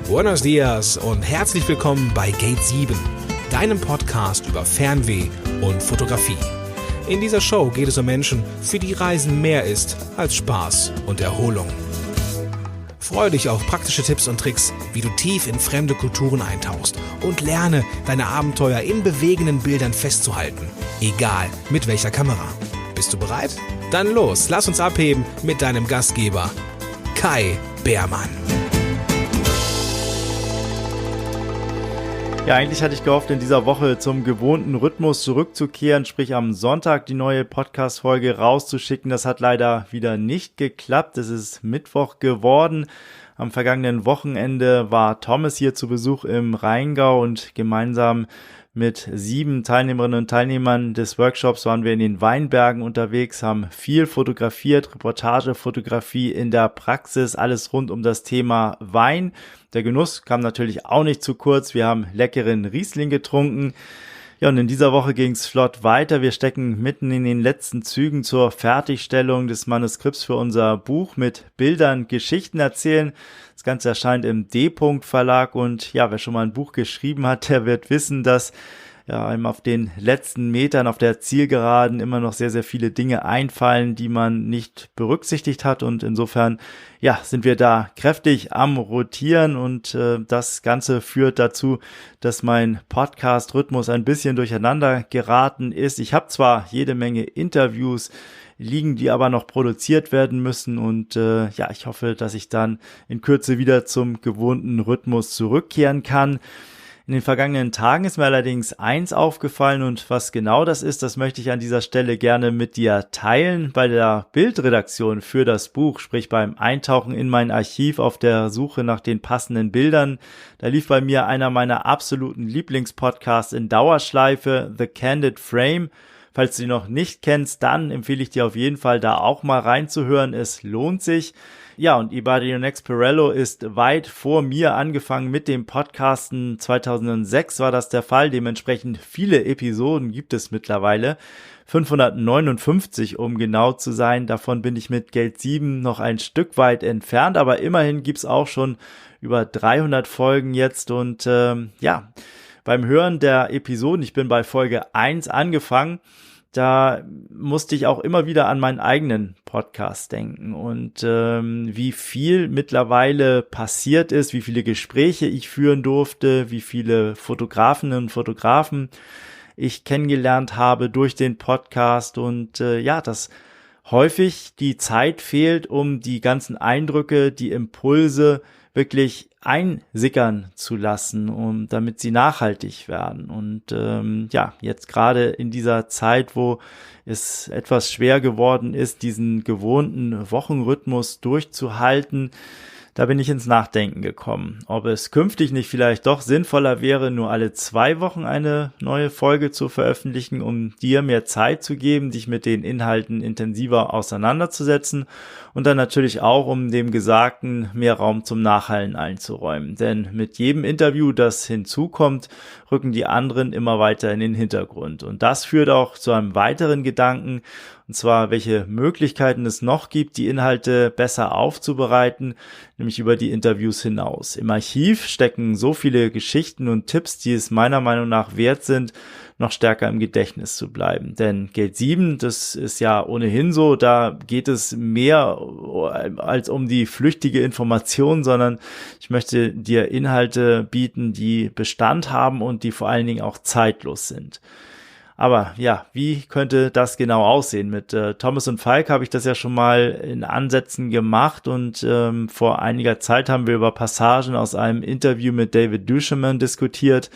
Buenos dias und herzlich willkommen bei Gate 7, deinem Podcast über Fernweh und Fotografie. In dieser Show geht es um Menschen, für die Reisen mehr ist als Spaß und Erholung. Freue dich auf praktische Tipps und Tricks, wie du tief in fremde Kulturen eintauchst und lerne, deine Abenteuer in bewegenden Bildern festzuhalten, egal mit welcher Kamera. Bist du bereit? Dann los, lass uns abheben mit deinem Gastgeber, Kai Beermann. Ja, eigentlich hatte ich gehofft, in dieser Woche zum gewohnten Rhythmus zurückzukehren, sprich am Sonntag die neue Podcast-Folge rauszuschicken. Das hat leider wieder nicht geklappt. Es ist Mittwoch geworden. Am vergangenen Wochenende war Thomas hier zu Besuch im Rheingau und gemeinsam mit 7 Teilnehmerinnen und Teilnehmern des Workshops waren wir in den Weinbergen unterwegs, haben viel fotografiert, Reportagefotografie in der Praxis, alles rund um das Thema Wein. Der Genuss kam natürlich auch nicht zu kurz. Wir haben leckeren Riesling getrunken. Ja, und in dieser Woche ging es flott weiter. Wir stecken mitten in den letzten Zügen zur Fertigstellung des Manuskripts für unser Buch mit Bildern, Geschichten erzählen. Das Ganze erscheint im D-Punkt Verlag und ja, wer schon mal ein Buch geschrieben hat, der wird wissen, dass ja einem auf den letzten Metern auf der Zielgeraden immer noch sehr, sehr viele Dinge einfallen, die man nicht berücksichtigt hat, und insofern ja, sind wir da kräftig am Rotieren und das Ganze führt dazu, dass mein Podcast-Rhythmus ein bisschen durcheinander geraten ist. Ich habe zwar jede Menge Interviews liegen, die aber noch produziert werden müssen, und ja, ich hoffe, dass ich dann in Kürze wieder zum gewohnten Rhythmus zurückkehren kann. In den vergangenen Tagen ist mir allerdings eins aufgefallen, und was genau das ist, das möchte ich an dieser Stelle gerne mit dir teilen. Bei der Bildredaktion für das Buch, sprich beim Eintauchen in mein Archiv auf der Suche nach den passenden Bildern, da lief bei mir einer meiner absoluten Lieblingspodcasts in Dauerschleife, The Candid Frame. Falls du ihn noch nicht kennst, dann empfehle ich dir auf jeden Fall, da auch mal reinzuhören. Es lohnt sich. Ja, und Ibadio Next Perello ist weit vor mir angefangen mit dem Podcasten. 2006 war das der Fall. Dementsprechend viele Episoden gibt es mittlerweile. 559, um genau zu sein. Davon bin ich mit Gate 7 noch ein Stück weit entfernt. Aber immerhin gibt's auch schon über 300 Folgen jetzt. Und ja, beim Hören der Episoden, ich bin bei Folge 1 angefangen, da musste ich auch immer wieder an meinen eigenen Podcast denken und wie viel mittlerweile passiert ist, wie viele Gespräche ich führen durfte, wie viele Fotografinnen und Fotografen ich kennengelernt habe durch den Podcast, und ja, dass häufig die Zeit fehlt, um die ganzen Eindrücke, die Impulse wirklich einsickern zu lassen, damit sie nachhaltig werden. Und ja, jetzt gerade in dieser Zeit, wo es etwas schwer geworden ist, diesen gewohnten Wochenrhythmus durchzuhalten, da bin ich ins Nachdenken gekommen, ob es künftig nicht vielleicht doch sinnvoller wäre, nur alle 2 Wochen eine neue Folge zu veröffentlichen, um dir mehr Zeit zu geben, dich mit den Inhalten intensiver auseinanderzusetzen und dann natürlich auch, um dem Gesagten mehr Raum zum Nachhallen einzuräumen. Denn mit jedem Interview, das hinzukommt, rücken die anderen immer weiter in den Hintergrund. Und das führt auch zu einem weiteren Gedanken, und zwar, welche Möglichkeiten es noch gibt, die Inhalte besser aufzubereiten, nämlich über die Interviews hinaus. Im Archiv stecken so viele Geschichten und Tipps, die es meiner Meinung nach wert sind, noch stärker im Gedächtnis zu bleiben. Denn Gate 7, das ist ja ohnehin so, da geht es mehr als um die flüchtige Information, sondern ich möchte dir Inhalte bieten, die Bestand haben und die vor allen Dingen auch zeitlos sind. Aber ja, wie könnte das genau aussehen? Mit Thomas und Falk habe ich das ja schon mal in Ansätzen gemacht, und vor einiger Zeit haben wir über Passagen aus einem Interview mit David Duchemin diskutiert.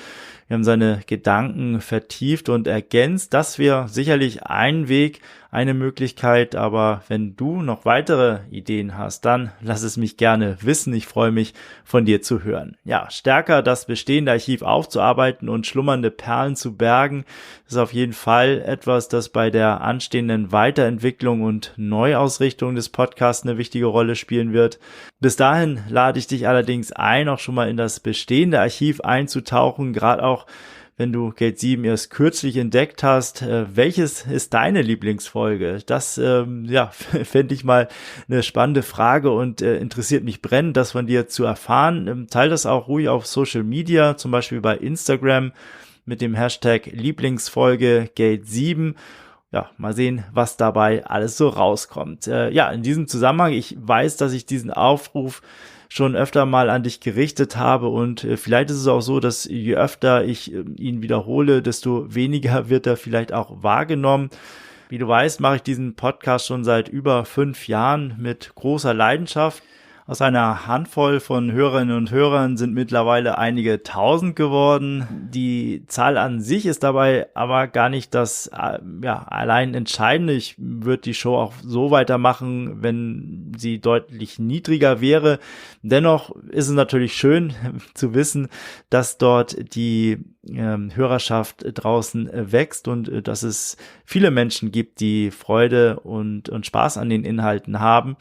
Wir haben seine Gedanken vertieft und ergänzt. Das wäre sicherlich ein Weg, eine Möglichkeit, aber wenn du noch weitere Ideen hast, dann lass es mich gerne wissen. Ich freue mich, von dir zu hören. Ja, stärker das bestehende Archiv aufzuarbeiten und schlummernde Perlen zu bergen, ist auf jeden Fall etwas, das bei der anstehenden Weiterentwicklung und Neuausrichtung des Podcasts eine wichtige Rolle spielen wird. Bis dahin lade ich dich allerdings ein, auch schon mal in das bestehende Archiv einzutauchen, gerade auch wenn du Gate 7 erst kürzlich entdeckt hast, welches ist deine Lieblingsfolge? Das fände ich mal eine spannende Frage und interessiert mich brennend, das von dir zu erfahren. Teil das auch ruhig auf Social Media, zum Beispiel bei Instagram mit dem Hashtag Lieblingsfolge Gate 7. Ja, mal sehen, was dabei alles so rauskommt. In diesem Zusammenhang, ich weiß, dass ich diesen Aufruf schon öfter mal an dich gerichtet habe und vielleicht ist es auch so, dass je öfter ich ihn wiederhole, desto weniger wird er vielleicht auch wahrgenommen. Wie du weißt, mache ich diesen Podcast schon seit über 5 Jahren mit großer Leidenschaft. Aus einer Handvoll von Hörerinnen und Hörern sind mittlerweile einige tausend geworden. Die Zahl an sich ist dabei aber gar nicht das allein Entscheidende. Ich würde die Show auch so weitermachen, wenn sie deutlich niedriger wäre. Dennoch ist es natürlich schön zu wissen, dass dort die Hörerschaft draußen wächst und dass es viele Menschen gibt, die Freude und Spaß an den Inhalten haben.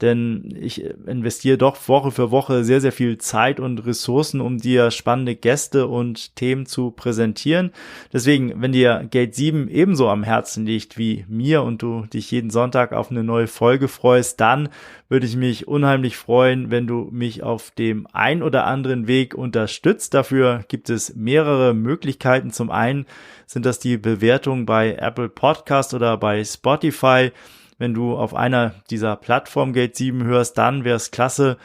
Denn ich investiere doch Woche für Woche sehr, sehr viel Zeit und Ressourcen, um dir spannende Gäste und Themen zu präsentieren. Deswegen, wenn dir Gate 7 ebenso am Herzen liegt wie mir und du dich jeden Sonntag auf eine neue Folge freust, dann würde ich mich unheimlich freuen, wenn du mich auf dem ein oder anderen Weg unterstützt. Dafür gibt es mehrere Möglichkeiten. Zum einen sind das die Bewertungen bei Apple Podcast oder bei Spotify. Wenn du auf einer dieser Plattformen Gate 7 hörst, dann wäre es klasse,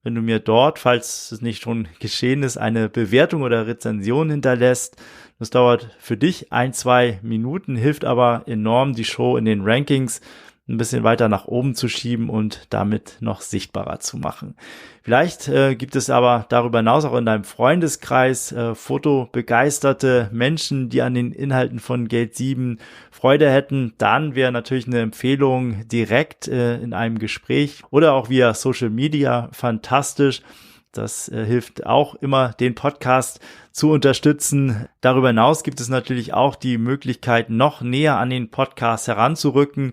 wenn du mir dort, falls es nicht schon geschehen ist, eine Bewertung oder Rezension hinterlässt. Das dauert für dich 1-2 Minuten, hilft aber enorm, die Show in den Rankings ein bisschen weiter nach oben zu schieben und damit noch sichtbarer zu machen. Vielleicht gibt es aber darüber hinaus auch in deinem Freundeskreis fotobegeisterte Menschen, die an den Inhalten von Gate 7 Freude hätten. Dann wäre natürlich eine Empfehlung direkt in einem Gespräch oder auch via Social Media fantastisch. Das hilft auch immer, den Podcast zu unterstützen. Darüber hinaus gibt es natürlich auch die Möglichkeit, noch näher an den Podcast heranzurücken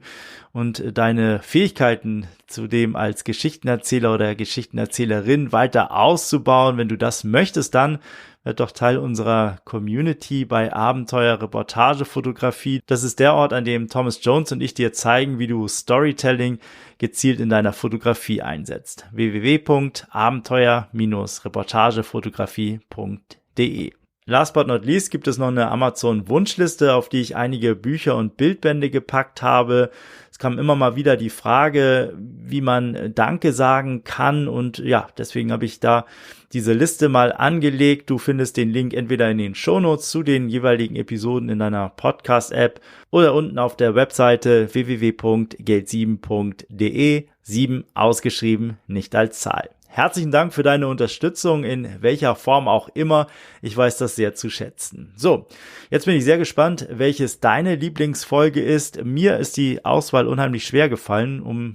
und deine Fähigkeiten zudem als Geschichtenerzähler oder Geschichtenerzählerin weiter auszubauen. Wenn du das möchtest, dann werd doch Teil unserer Community bei Abenteuer Reportagefotografie. Das ist der Ort, an dem Thomas Jones und ich dir zeigen, wie du Storytelling gezielt in deiner Fotografie einsetzt. www.abenteuer-reportagefotografie.de. Last but not least gibt es noch eine Amazon-Wunschliste, auf die ich einige Bücher und Bildbände gepackt habe. Es kam immer mal wieder die Frage, wie man Danke sagen kann und ja, deswegen habe ich da diese Liste mal angelegt. Du findest den Link entweder in den Shownotes zu den jeweiligen Episoden in deiner Podcast-App oder unten auf der Webseite www.gate7.de, 7 ausgeschrieben, nicht als Zahl. Herzlichen Dank für deine Unterstützung, in welcher Form auch immer. Ich weiß das sehr zu schätzen. So, jetzt bin ich sehr gespannt, welches deine Lieblingsfolge ist. Mir ist die Auswahl unheimlich schwer gefallen, um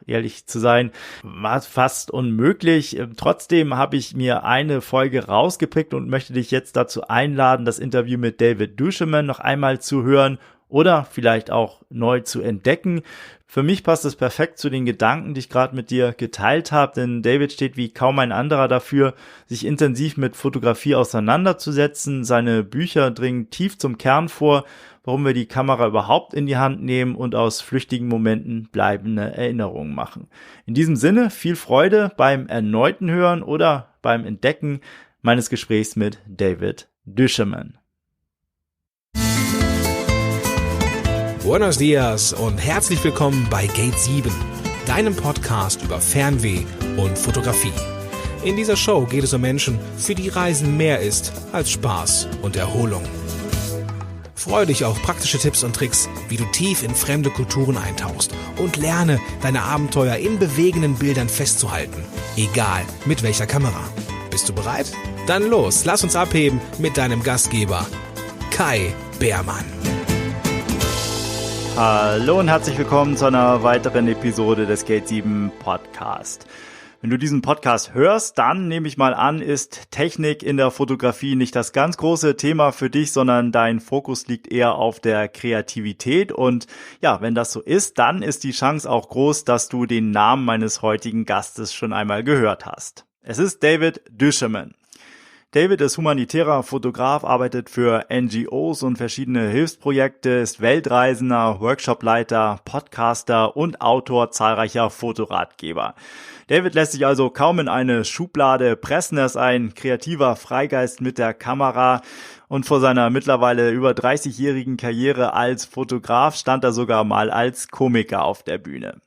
ehrlich zu sein, war fast unmöglich. Trotzdem habe ich mir eine Folge rausgepickt und möchte dich jetzt dazu einladen, das Interview mit David Duchemin noch einmal zu hören oder vielleicht auch neu zu entdecken. Für mich passt es perfekt zu den Gedanken, die ich gerade mit dir geteilt habe, denn David steht wie kaum ein anderer dafür, sich intensiv mit Fotografie auseinanderzusetzen. Seine Bücher dringen tief zum Kern vor, warum wir die Kamera überhaupt in die Hand nehmen und aus flüchtigen Momenten bleibende Erinnerungen machen. In diesem Sinne viel Freude beim erneuten Hören oder beim Entdecken meines Gesprächs mit David Duchemin. Buenos dias und herzlich willkommen bei Gate 7, deinem Podcast über Fernweh und Fotografie. In dieser Show geht es um Menschen, für die Reisen mehr ist als Spaß und Erholung. Freue dich auf praktische Tipps und Tricks, wie du tief in fremde Kulturen eintauchst und lerne, deine Abenteuer in bewegenden Bildern festzuhalten, egal mit welcher Kamera. Bist du bereit? Dann los, lass uns abheben mit deinem Gastgeber, Kai Beermann. Hallo und herzlich willkommen zu einer weiteren Episode des Gate 7 Podcast. Wenn du diesen Podcast hörst, dann nehme ich mal an, ist Technik in der Fotografie nicht das ganz große Thema für dich, sondern dein Fokus liegt eher auf der Kreativität. Und ja, wenn das so ist, dann ist die Chance auch groß, dass du den Namen meines heutigen Gastes schon einmal gehört hast. Es ist David Duchemin. David ist humanitärer Fotograf, arbeitet für NGOs und verschiedene Hilfsprojekte, ist Weltreisender, Workshopleiter, Podcaster und Autor zahlreicher Fotoratgeber. David lässt sich also kaum in eine Schublade pressen. Er ist ein kreativer Freigeist mit der Kamera und vor seiner mittlerweile über 30-jährigen Karriere als Fotograf stand er sogar mal als Komiker auf der Bühne.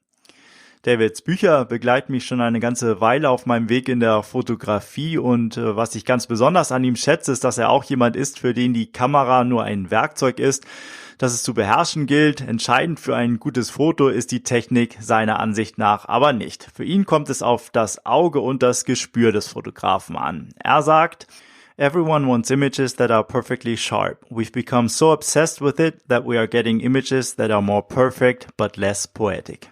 Davids Bücher begleiten mich schon eine ganze Weile auf meinem Weg in der Fotografie und was ich ganz besonders an ihm schätze, ist, dass er auch jemand ist, für den die Kamera nur ein Werkzeug ist, das es zu beherrschen gilt. Entscheidend für ein gutes Foto ist die Technik seiner Ansicht nach aber nicht. Für ihn kommt es auf das Auge und das Gespür des Fotografen an. Er sagt: Everyone wants images that are perfectly sharp. We've become so obsessed with it that we are getting images that are more perfect but less poetic.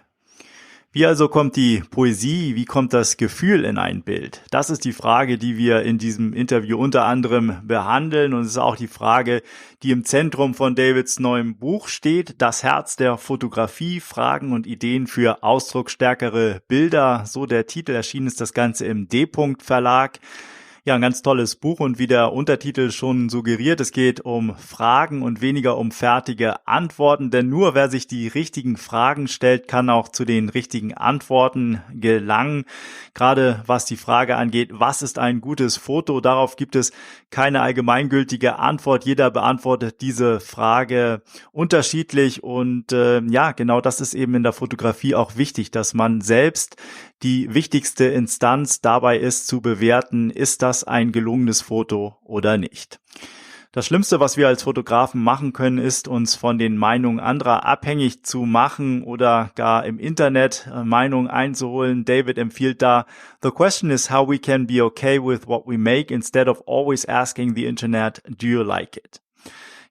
Wie also kommt die Poesie, wie kommt das Gefühl in ein Bild? Das ist die Frage, die wir in diesem Interview unter anderem behandeln, und es ist auch die Frage, die im Zentrum von Davids neuem Buch steht: Das Herz der Fotografie, Fragen und Ideen für ausdrucksstärkere Bilder. So der Titel, erschienen ist das Ganze im D-Punkt Verlag. Ja, ein ganz tolles Buch, und wie der Untertitel schon suggeriert, es geht um Fragen und weniger um fertige Antworten, denn nur wer sich die richtigen Fragen stellt, kann auch zu den richtigen Antworten gelangen. Gerade was die Frage angeht, was ist ein gutes Foto, darauf gibt es keine allgemeingültige Antwort. Jeder beantwortet diese Frage unterschiedlich, und genau das ist eben in der Fotografie auch wichtig, dass man selbst die wichtigste Instanz dabei ist, zu bewerten, ist das ein gelungenes Foto oder nicht. Das Schlimmste, was wir als Fotografen machen können, ist, uns von den Meinungen anderer abhängig zu machen oder gar im Internet Meinungen einzuholen. David empfiehlt da: The question is how we can be okay with what we make instead of always asking the Internet, do you like it?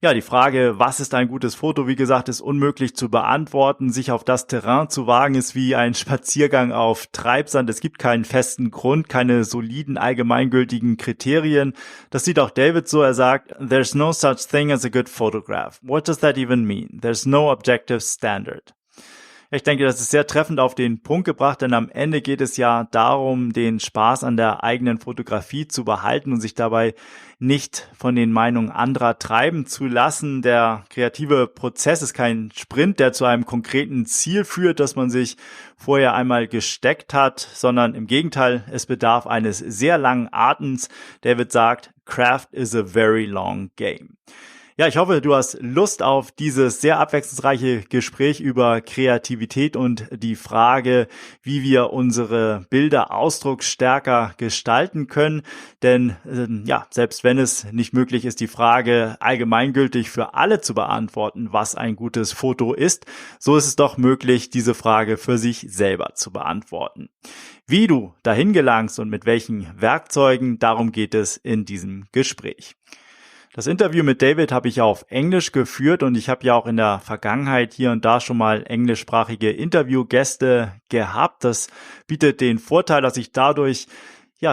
Ja, die Frage, was ist ein gutes Foto, wie gesagt, ist unmöglich zu beantworten. Sich auf das Terrain zu wagen, ist wie ein Spaziergang auf Treibsand. Es gibt keinen festen Grund, keine soliden, allgemeingültigen Kriterien. Das sieht auch David so. Er sagt: There's no such thing as a good photograph. What does that even mean? There's no objective standard. Ich denke, das ist sehr treffend auf den Punkt gebracht, denn am Ende geht es ja darum, den Spaß an der eigenen Fotografie zu behalten und sich dabei nicht von den Meinungen anderer treiben zu lassen. Der kreative Prozess ist kein Sprint, der zu einem konkreten Ziel führt, das man sich vorher einmal gesteckt hat, sondern im Gegenteil, es bedarf eines sehr langen Atems. David sagt: Craft is a very long game. Ja, ich hoffe, du hast Lust auf dieses sehr abwechslungsreiche Gespräch über Kreativität und die Frage, wie wir unsere Bilder ausdrucksstärker gestalten können. Denn selbst wenn es nicht möglich ist, die Frage allgemeingültig für alle zu beantworten, was ein gutes Foto ist, so ist es doch möglich, diese Frage für sich selber zu beantworten. Wie du dahin gelangst und mit welchen Werkzeugen, darum geht es in diesem Gespräch. Das Interview mit David habe ich auf Englisch geführt, und ich habe ja auch in der Vergangenheit hier und da schon mal englischsprachige Interviewgäste gehabt. Das bietet den Vorteil, dass ich dadurch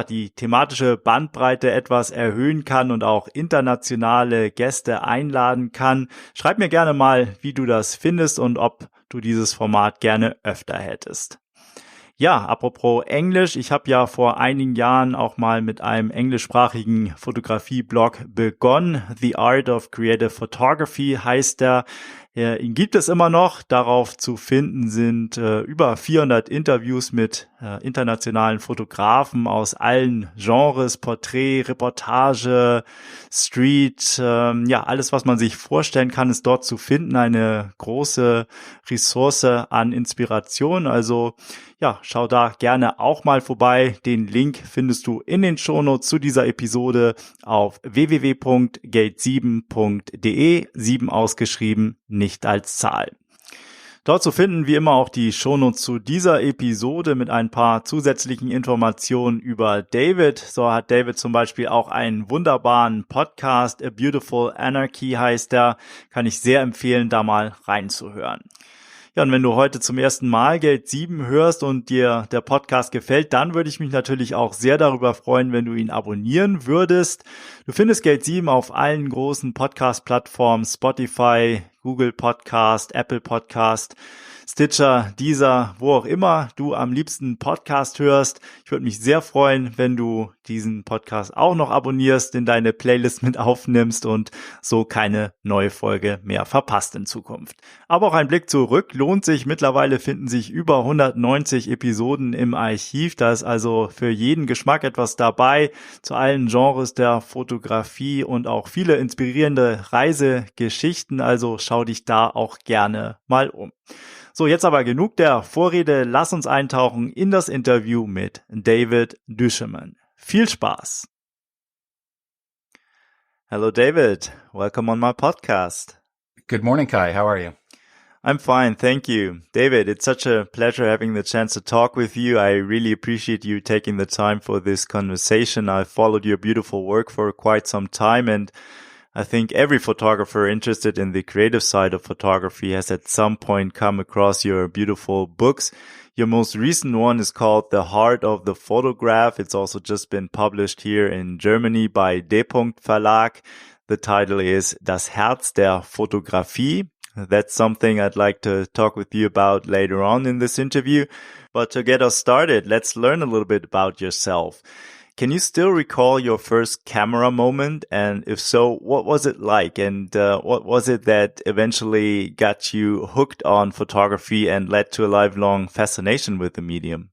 die thematische Bandbreite etwas erhöhen kann und auch internationale Gäste einladen kann. Schreib mir gerne mal, wie du das findest und ob du dieses Format gerne öfter hättest. Ja, apropos Englisch, ich habe ja vor einigen Jahren auch mal mit einem englischsprachigen Fotografie-Blog begonnen. The Art of Creative Photography heißt der. Ihn gibt es immer noch. Darauf zu finden sind über 400 Interviews mit internationalen Fotografen aus allen Genres, Porträt, Reportage, Street, alles, was man sich vorstellen kann, ist dort zu finden. Eine große Ressource an Inspiration. Also schau da gerne auch mal vorbei. Den Link findest du in den Shownotes zu dieser Episode auf www.gate7.de, 7 ausgeschrieben, nicht als Zahl. Dort zu finden wie immer auch die Shownotes zu dieser Episode mit ein paar zusätzlichen Informationen über David. So hat David zum Beispiel auch einen wunderbaren Podcast, A Beautiful Anarchy heißt der, kann ich sehr empfehlen, da mal reinzuhören. Ja, und wenn du heute zum ersten Mal Gate 7 hörst und dir der Podcast gefällt, dann würde ich mich natürlich auch sehr darüber freuen, wenn du ihn abonnieren würdest. Du findest Gate 7 auf allen großen Podcast-Plattformen, Spotify, Google Podcast, Apple Podcast. Stitcher, Deezer, wo auch immer du am liebsten Podcast hörst. Ich würde mich sehr freuen, wenn du diesen Podcast auch noch abonnierst, in deine Playlist mit aufnimmst und so keine neue Folge mehr verpasst in Zukunft. Aber auch ein Blick zurück lohnt sich. Mittlerweile finden sich über 190 Episoden im Archiv. Da ist also für jeden Geschmack etwas dabei, zu allen Genres der Fotografie und auch viele inspirierende Reisegeschichten. Also schau dich da auch gerne mal um. So, jetzt aber genug der Vorrede. Lass uns eintauchen in das Interview mit David Duchemin. Viel Spaß! Hello, David. Welcome on my podcast. Good morning, Kai. How are you? I'm fine, thank you. David, it's such a pleasure having the chance to talk with you. I really appreciate you taking the time for this conversation. I've followed your beautiful work for quite some time, and I think every photographer interested in the creative side of photography has at some point come across your beautiful books. Your most recent one is called The Heart of the Photograph. It's also just been published here in Germany by D. Verlag. The title is Das Herz der Fotografie. That's something I'd like to talk with you about later on in this interview. But to get us started, let's learn a little bit about yourself. Can you still recall your first camera moment? And if so, what was it like? And what was it that eventually got you hooked on photography and led to a lifelong fascination with the medium?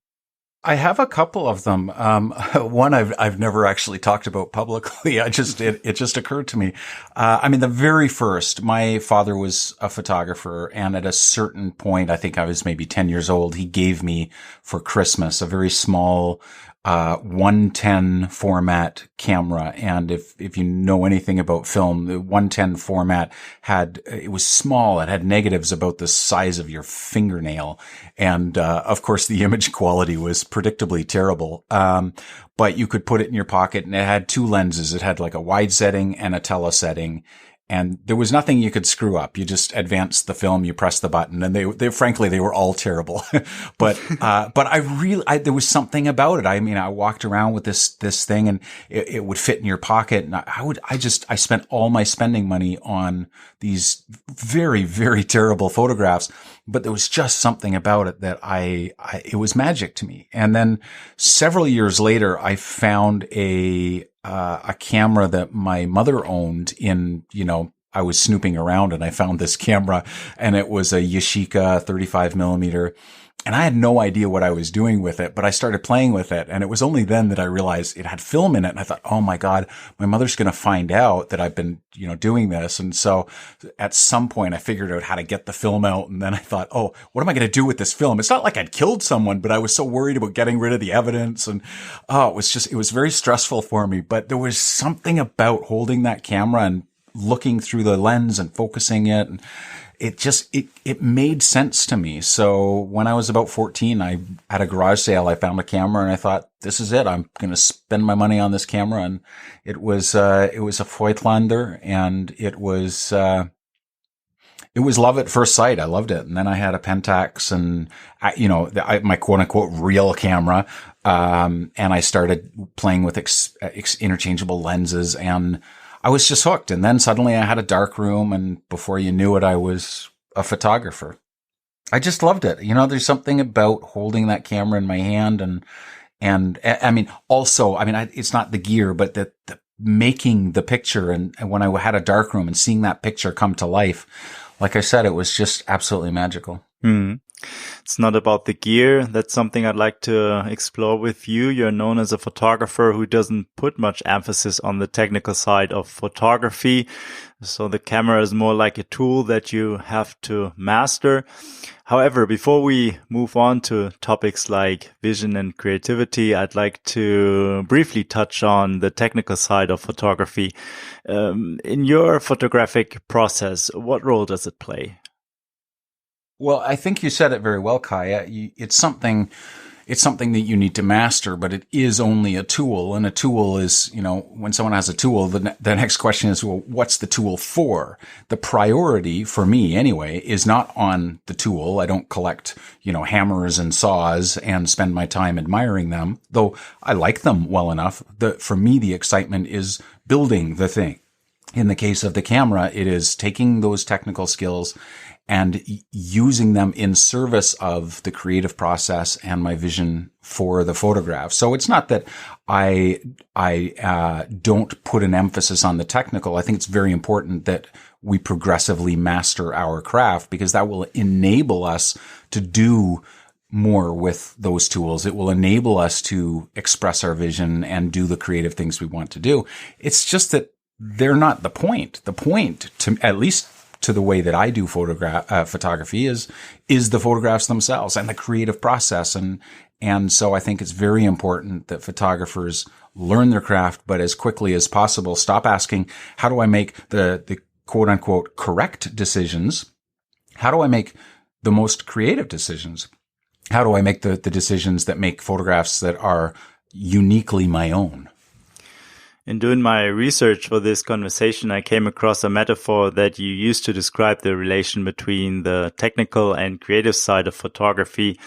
I have a couple of them. One I've never actually talked about publicly. It just occurred to me. The very first, my father was a photographer, and at a certain point, I think I was maybe 10 years old, he gave me for Christmas a very small 110 format camera. And if you know anything about film, the 110 format it was small. It had negatives about the size of your fingernail. And, of course, the image quality was predictably terrible. But you could put it in your pocket, and it had two lenses. It had like a wide setting and a tele setting. And there was nothing you could screw up. You just advanced the film, you press the button, and they frankly, they were all terrible. But there was something about it. I mean, I walked around with this thing, and it would fit in your pocket. And I spent all my spending money on these very, very terrible photographs. But there was just something about it that it was magic to me. And then several years later, I found a camera that my mother owned I was snooping around and I found this camera, and it was a Yashica 35 millimeter. And I had no idea what I was doing with it, but I started playing with it. And it was only then that I realized it had film in it. And I thought, oh my God, my mother's going to find out that I've been, doing this. And so at some point I figured out how to get the film out. And then I thought, oh, what am I going to do with this film? It's not like I'd killed someone, but I was so worried about getting rid of the evidence. And it was very stressful for me. But there was something about holding that camera and looking through the lens and focusing it, and it made sense to me. So when I was about 14, at a garage sale, I found a camera, and I thought, this is it. I'm going to spend my money on this camera. And it was a Voigtlander, and it was love at first sight. I loved it. And then I had a Pentax and, my quote unquote real camera. And I started playing with interchangeable lenses, and I was just hooked. And then suddenly I had a dark room, and before you knew it, I was a photographer. I just loved it. There's something about holding that camera in my hand, and it's not the gear, but the making the picture. And when I had a dark room and seeing that picture come to life, like I said, it was just absolutely magical. It's not about the gear. That's something I'd like to explore with you. You're known as a photographer who doesn't put much emphasis on the technical side of photography. So the camera is more like a tool that you have to master. However, before we move on to topics like vision and creativity, I'd like to briefly touch on the technical side of photography. In your photographic process, what role does it play? Well, I think you said it very well, Kaya. It's something that you need to master, but it is only a tool. And a tool is, when someone has a tool, the next question is, well, what's the tool for? The priority for me anyway is not on the tool. I don't collect, hammers and saws and spend my time admiring them, though I like them well enough. For me, the excitement is building the thing. In the case of the camera, it is taking those technical skills and using them in service of the creative process and my vision for the photograph. So it's not that I don't put an emphasis on the technical. I think it's very important that we progressively master our craft, because that will enable us to do more with those tools. It will enable us to express our vision and do the creative things we want to do. It's just that they're not the point. The point, to at least to the way that I do photography, is the photographs themselves and the creative process. And so I think it's very important that photographers learn their craft, but as quickly as possible, stop asking, how do I make the quote unquote correct decisions? How do I make the most creative decisions? How do I make the decisions that make photographs that are uniquely my own? In doing my research for this conversation, I came across a metaphor that you used to describe the relation between the technical and creative side of photography.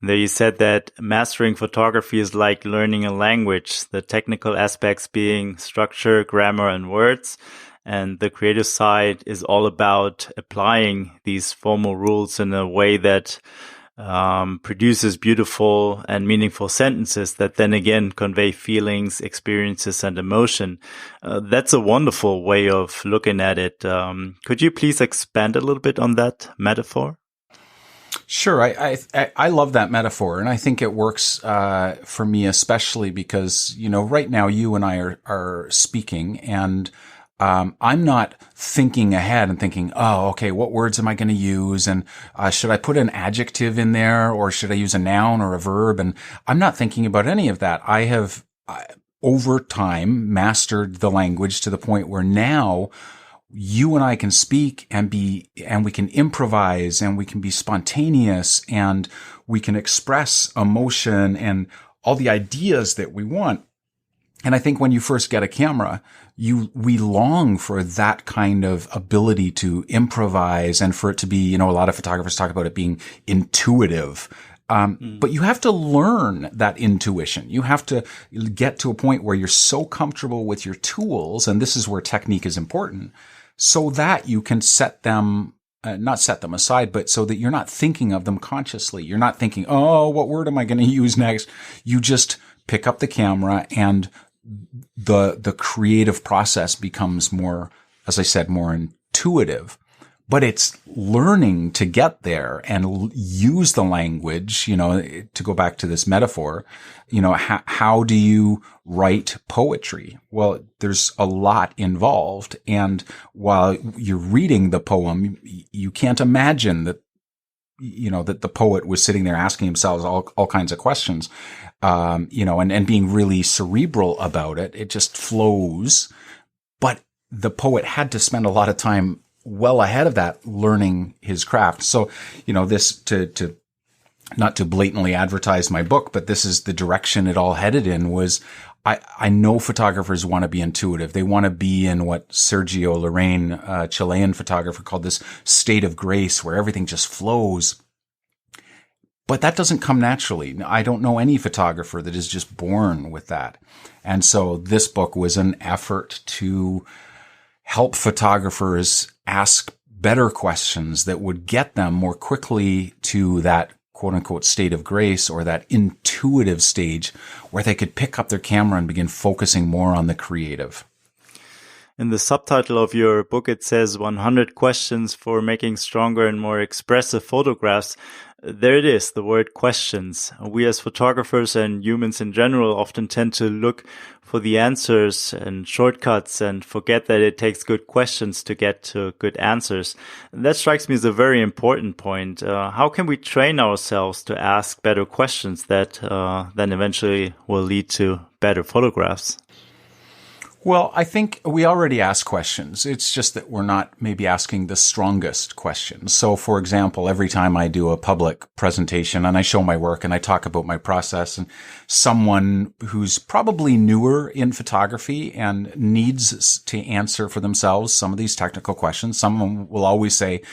There you said that mastering photography is like learning a language, the technical aspects being structure, grammar, and words. And the creative side is all about applying these formal rules in a way that produces beautiful and meaningful sentences that then again convey feelings, experiences, and emotion. That's a wonderful way of looking at it. Could you please expand a little bit on that metaphor? Sure. I love that metaphor, and I think it works for me especially because, right now you and I are speaking, and I'm not thinking ahead and thinking, oh, okay, what words am I going to use? And should I put an adjective in there, or should I use a noun or a verb? And I'm not thinking about any of that. I have, over time, mastered the language to the point where now you and I can speak and we can improvise, and we can be spontaneous, and we can express emotion and all the ideas that we want. And I think when you first get a camera, we long for that kind of ability to improvise, and for it to be, a lot of photographers talk about it being intuitive. But you have to learn that intuition. You have to get to a point where you're so comfortable with your tools, and this is where technique is important, so that you can not set them aside, but so that you're not thinking of them consciously. You're not thinking, oh, what word am I going to use next? You just pick up the camera, and the creative process becomes more, as I said, more intuitive. But it's learning to get there and use the language, to go back to this metaphor, how do you write poetry? Well, there's a lot involved. And while you're reading the poem, you can't imagine that, that the poet was sitting there asking himself all kinds of questions, and being really cerebral about it. It just flows. But the poet had to spend a lot of time well ahead of that learning his craft. So, this to not to blatantly advertise my book, but this is the direction it all headed in. Was I know photographers want to be intuitive. They want to be in what Sergio Lorraine, a Chilean photographer, called this state of grace, where everything just flows. But that doesn't come naturally. I don't know any photographer that is just born with that. And so this book was an effort to help photographers ask better questions that would get them more quickly to that quote unquote state of grace, or that intuitive stage where they could pick up their camera and begin focusing more on the creative. In the subtitle of your book, it says 100 questions for making stronger and more expressive photographs. There it is, the word questions. We as photographers and humans in general often tend to look for the answers and shortcuts and forget that it takes good questions to get to good answers. And that strikes me as a very important point. How can we train ourselves to ask better questions that then eventually will lead to better photographs? Well, I think we already ask questions. It's just that we're not maybe asking the strongest questions. So, for example, every time I do a public presentation and I show my work and I talk about my process, and someone who's probably newer in photography and needs to answer for themselves some of these technical questions, someone will always say,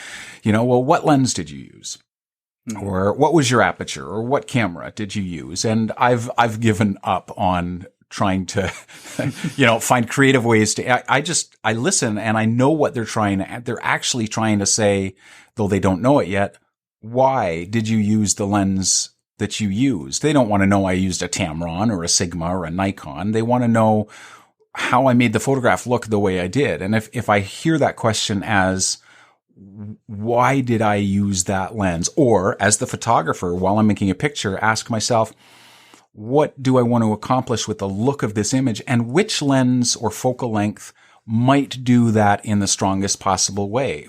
well, what lens did you use? Or what was your aperture? Or what camera did you use? And I've given up on trying to, find creative ways to, I listen and I know what they're actually trying to say, though they don't know it yet. Why did you use the lens that you used? They don't want to know I used a Tamron or a Sigma or a Nikon. They want to know how I made the photograph look the way I did. And if I hear that question as, why did I use that lens? Or as the photographer, while I'm making a picture, ask myself, what do I want to accomplish with the look of this image? And which lens or focal length might do that in the strongest possible way?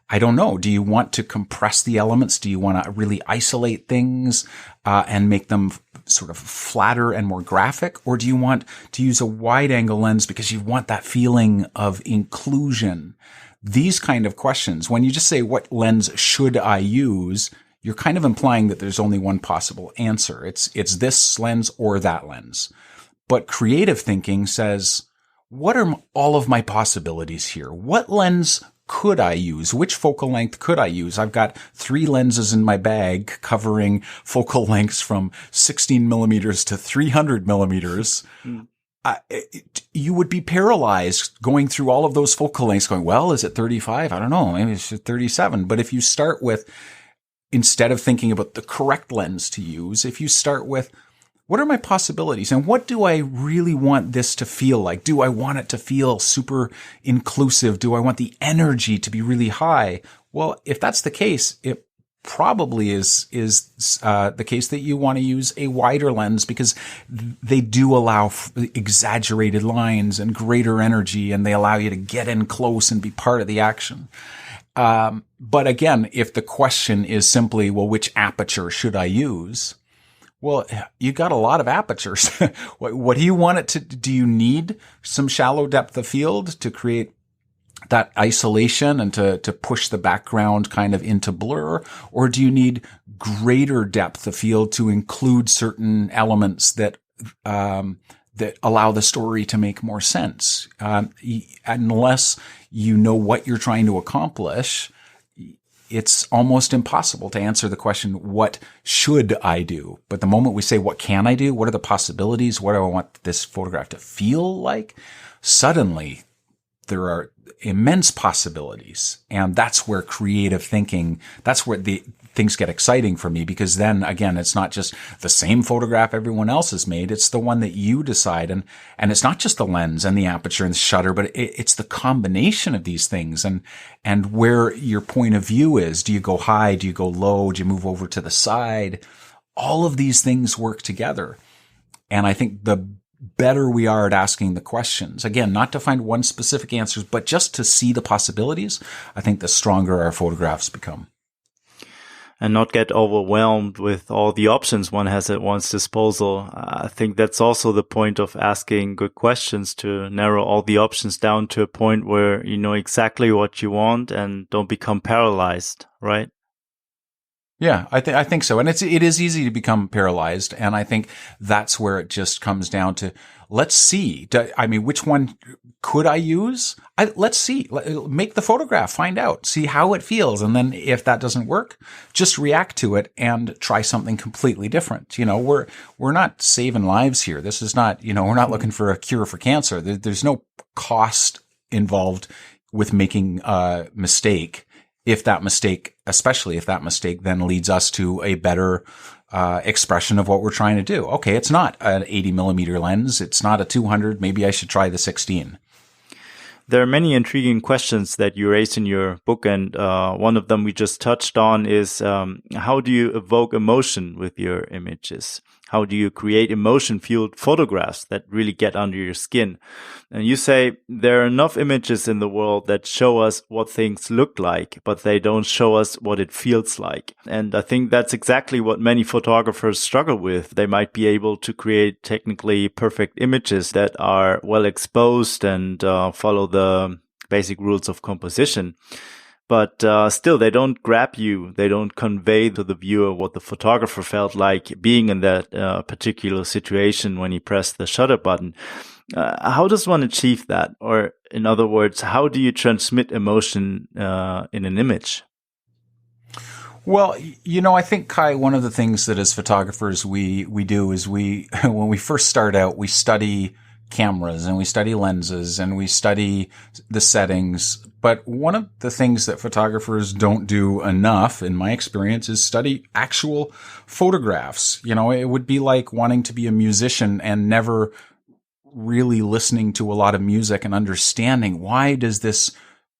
I don't know. Do you want to compress the elements? Do you want to really isolate things and make them sort of flatter and more graphic? Or do you want to use a wide angle lens because you want that feeling of inclusion? These kind of questions, when you just say, what lens should I use? You're kind of implying that there's only one possible answer. It's this lens or that lens. But creative thinking says, what are all of my possibilities here? What lens could I use? Which focal length could I use? I've got 3 lenses in my bag covering focal lengths from 16 millimeters to 300 millimeters. You would be paralyzed going through all of those focal lengths going, well, is it 35? I don't know. Maybe it's 37. But if you start with, instead of thinking about the correct lens to use, if you start with, what are my possibilities and what do I really want this to feel like? Do I want it to feel super inclusive? Do I want the energy to be really high? Well, if that's the case, it probably is the case that you want to use a wider lens because they do allow exaggerated lines and greater energy, and they allow you to get in close and be part of the action. But again, if the question is simply, well, which aperture should I use? Well, you got a lot of apertures. What do you want it to, do you need some shallow depth of field to create that isolation and to push the background kind of into blur? Or do you need greater depth of field to include certain elements that allow the story to make more sense? Unless you know what you're trying to accomplish, it's almost impossible to answer the question, what should I do? But the moment we say, what can I do? What are the possibilities? What do I want this photograph to feel like? Suddenly, there are immense possibilities. And that's where creative thinking, that's where the things get exciting for me, because then again, it's not just the same photograph everyone else has made. It's the one that you decide. And it's not just the lens and the aperture and the shutter, but it's the combination of these things and where your point of view is. Do you go high? Do you go low? Do you move over to the side? All of these things work together. And I think the better we are at asking the questions, again, not to find one specific answer, but just to see the possibilities, I think the stronger our photographs become. And not get overwhelmed with all the options one has at one's disposal. I think that's also the point of asking good questions, to narrow all the options down to a point where you know exactly what you want and don't become paralyzed, right? Yeah, I think so. And it is easy to become paralyzed. And I think that's where it just comes down to, let's see. Which one could I use? Let's see. Make the photograph, find out, see how it feels. And then if that doesn't work, just react to it and try something completely different. We're not saving lives here. This is not, we're not looking for a cure for cancer. There's no cost involved with making a mistake. Especially if that mistake then leads us to a better expression of what we're trying to do. Okay, it's not an 80 millimeter lens. It's not a 200. Maybe I should try the 16. There are many intriguing questions that you raise in your book, and one of them we just touched on is how do you evoke emotion with your images? How do you create emotion-fueled photographs that really get under your skin? And you say there are enough images in the world that show us what things look like, but they don't show us what it feels like. And I think that's exactly what many photographers struggle with. They might be able to create technically perfect images that are well exposed and follow the basic rules of composition. But still, they don't grab you. They don't convey to the viewer what the photographer felt like being in that particular situation when he pressed the shutter button. How does one achieve that? Or in other words, how do you transmit emotion in an image? Well, I think, Kai, one of the things that as photographers we do is when we first start out, we study cameras and we study lenses and we study the settings. But one of the things that photographers don't do enough, in my experience, is study actual photographs. It would be like wanting to be a musician and never really listening to a lot of music and understanding, why does this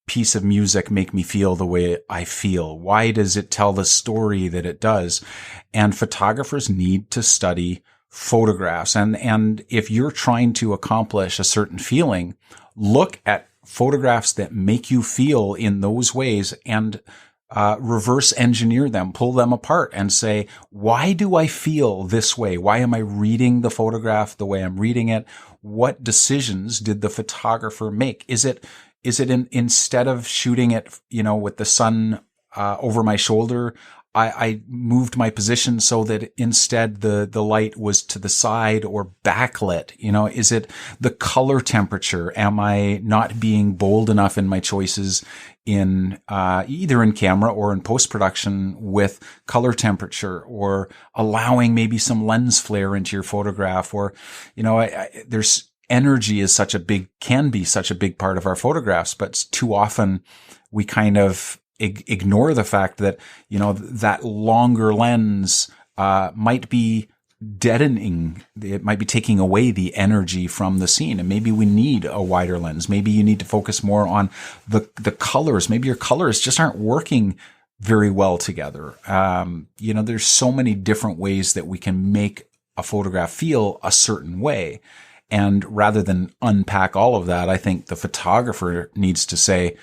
piece of music make me feel the way I feel? Why does it tell the story that it does? And photographers need to study photographs. And if you're trying to accomplish a certain feeling, look at photographs that make you feel in those ways and reverse engineer them, pull them apart and say, why do I feel this way? Why am I reading the photograph the way I'm reading it? What decisions did the photographer make? Is it instead of shooting it, with the sun over my shoulder, I moved my position so that instead the light was to the side or backlit? Is it the color temperature? Am I not being bold enough in my choices in either in camera or in post-production with color temperature, or allowing maybe some lens flare into your photograph? Or, there's energy can be such a big part of our photographs, but too often we kind of ignore the fact that, that longer lens might be deadening. It might be taking away the energy from the scene. And maybe we need a wider lens. Maybe you need to focus more on the colors. Maybe your colors just aren't working very well together. There's so many different ways that we can make a photograph feel a certain way. And rather than unpack all of that, I think the photographer needs to say,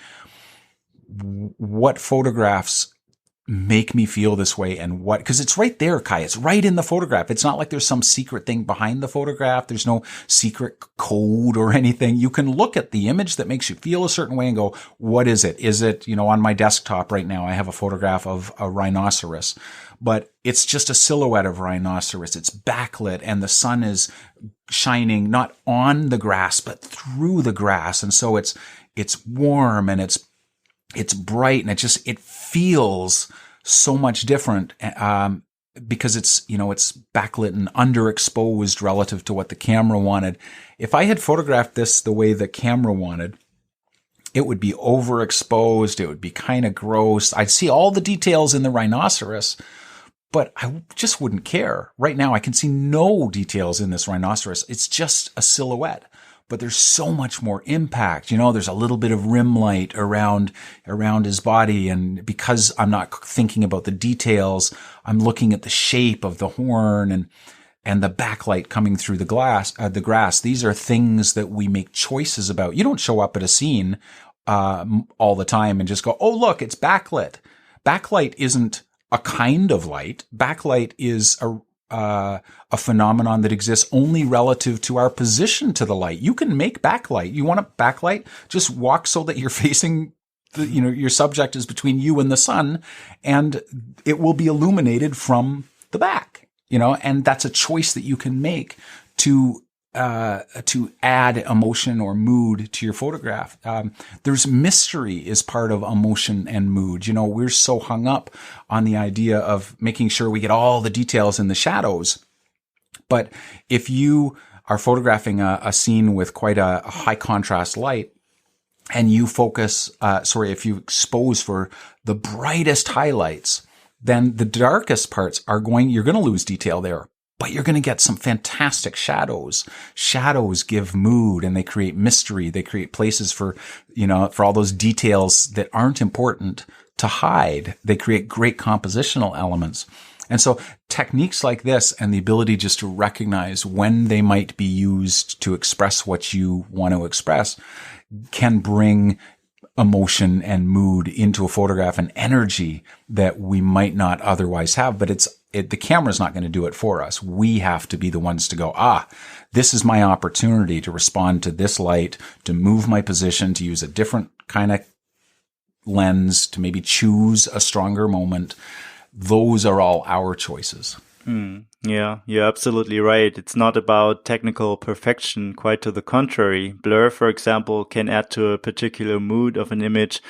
what photographs make me feel this way, and because it's right there, Kai. It's right in the photograph. It's not like there's some secret thing behind the photograph. There's no secret code or anything. You can look at the image that makes you feel a certain way and go, what is it? Is it, on my desktop right now, I have a photograph of a rhinoceros, but it's just a silhouette of rhinoceros. It's backlit and the sun is shining not on the grass, but through the grass. And so it's warm and it's bright, and it feels so much different, because it's backlit and underexposed relative to what the camera wanted. If I had photographed this the way the camera wanted, it would be overexposed. It would be kind of gross. I'd see all the details in the rhinoceros, but I just wouldn't care. Right now, I can see no details in this rhinoceros. It's just a silhouette. But there's so much more impact. There's a little bit of rim light around his body. And because I'm not thinking about the details, I'm looking at the shape of the horn and the backlight coming through the grass. These are things that we make choices about. You don't show up at a scene all the time and just go, oh, look, it's backlit. Backlight isn't a kind of light. Backlight is a phenomenon that exists only relative to our position to the light. You can make backlight. You want a backlight? Just walk so that you're facing your subject is between you and the sun, and it will be illuminated from the back, and that's a choice that you can make to add emotion or mood to your photograph. There's mystery is part of emotion and mood. We're so hung up on the idea of making sure we get all the details in the shadows. But if you are photographing a scene with quite a high contrast light, and you if you expose for the brightest highlights, then the darkest parts you're going to lose detail there. But you're going to get some fantastic shadows. Shadows give mood and they create mystery. They create places for all those details that aren't important to hide. They create great compositional elements. And so techniques like this and the ability just to recognize when they might be used to express what you want to express can bring emotion and mood into a photograph, and energy that we might not otherwise have. But the camera's not going to do it for us. We have to be the ones to go, this is my opportunity to respond to this light, to move my position, to use a different kind of lens, to maybe choose a stronger moment. Those are all our choices. Yeah, you're absolutely right. It's not about technical perfection, quite to the contrary. Blur, for example, can add to a particular mood of an image.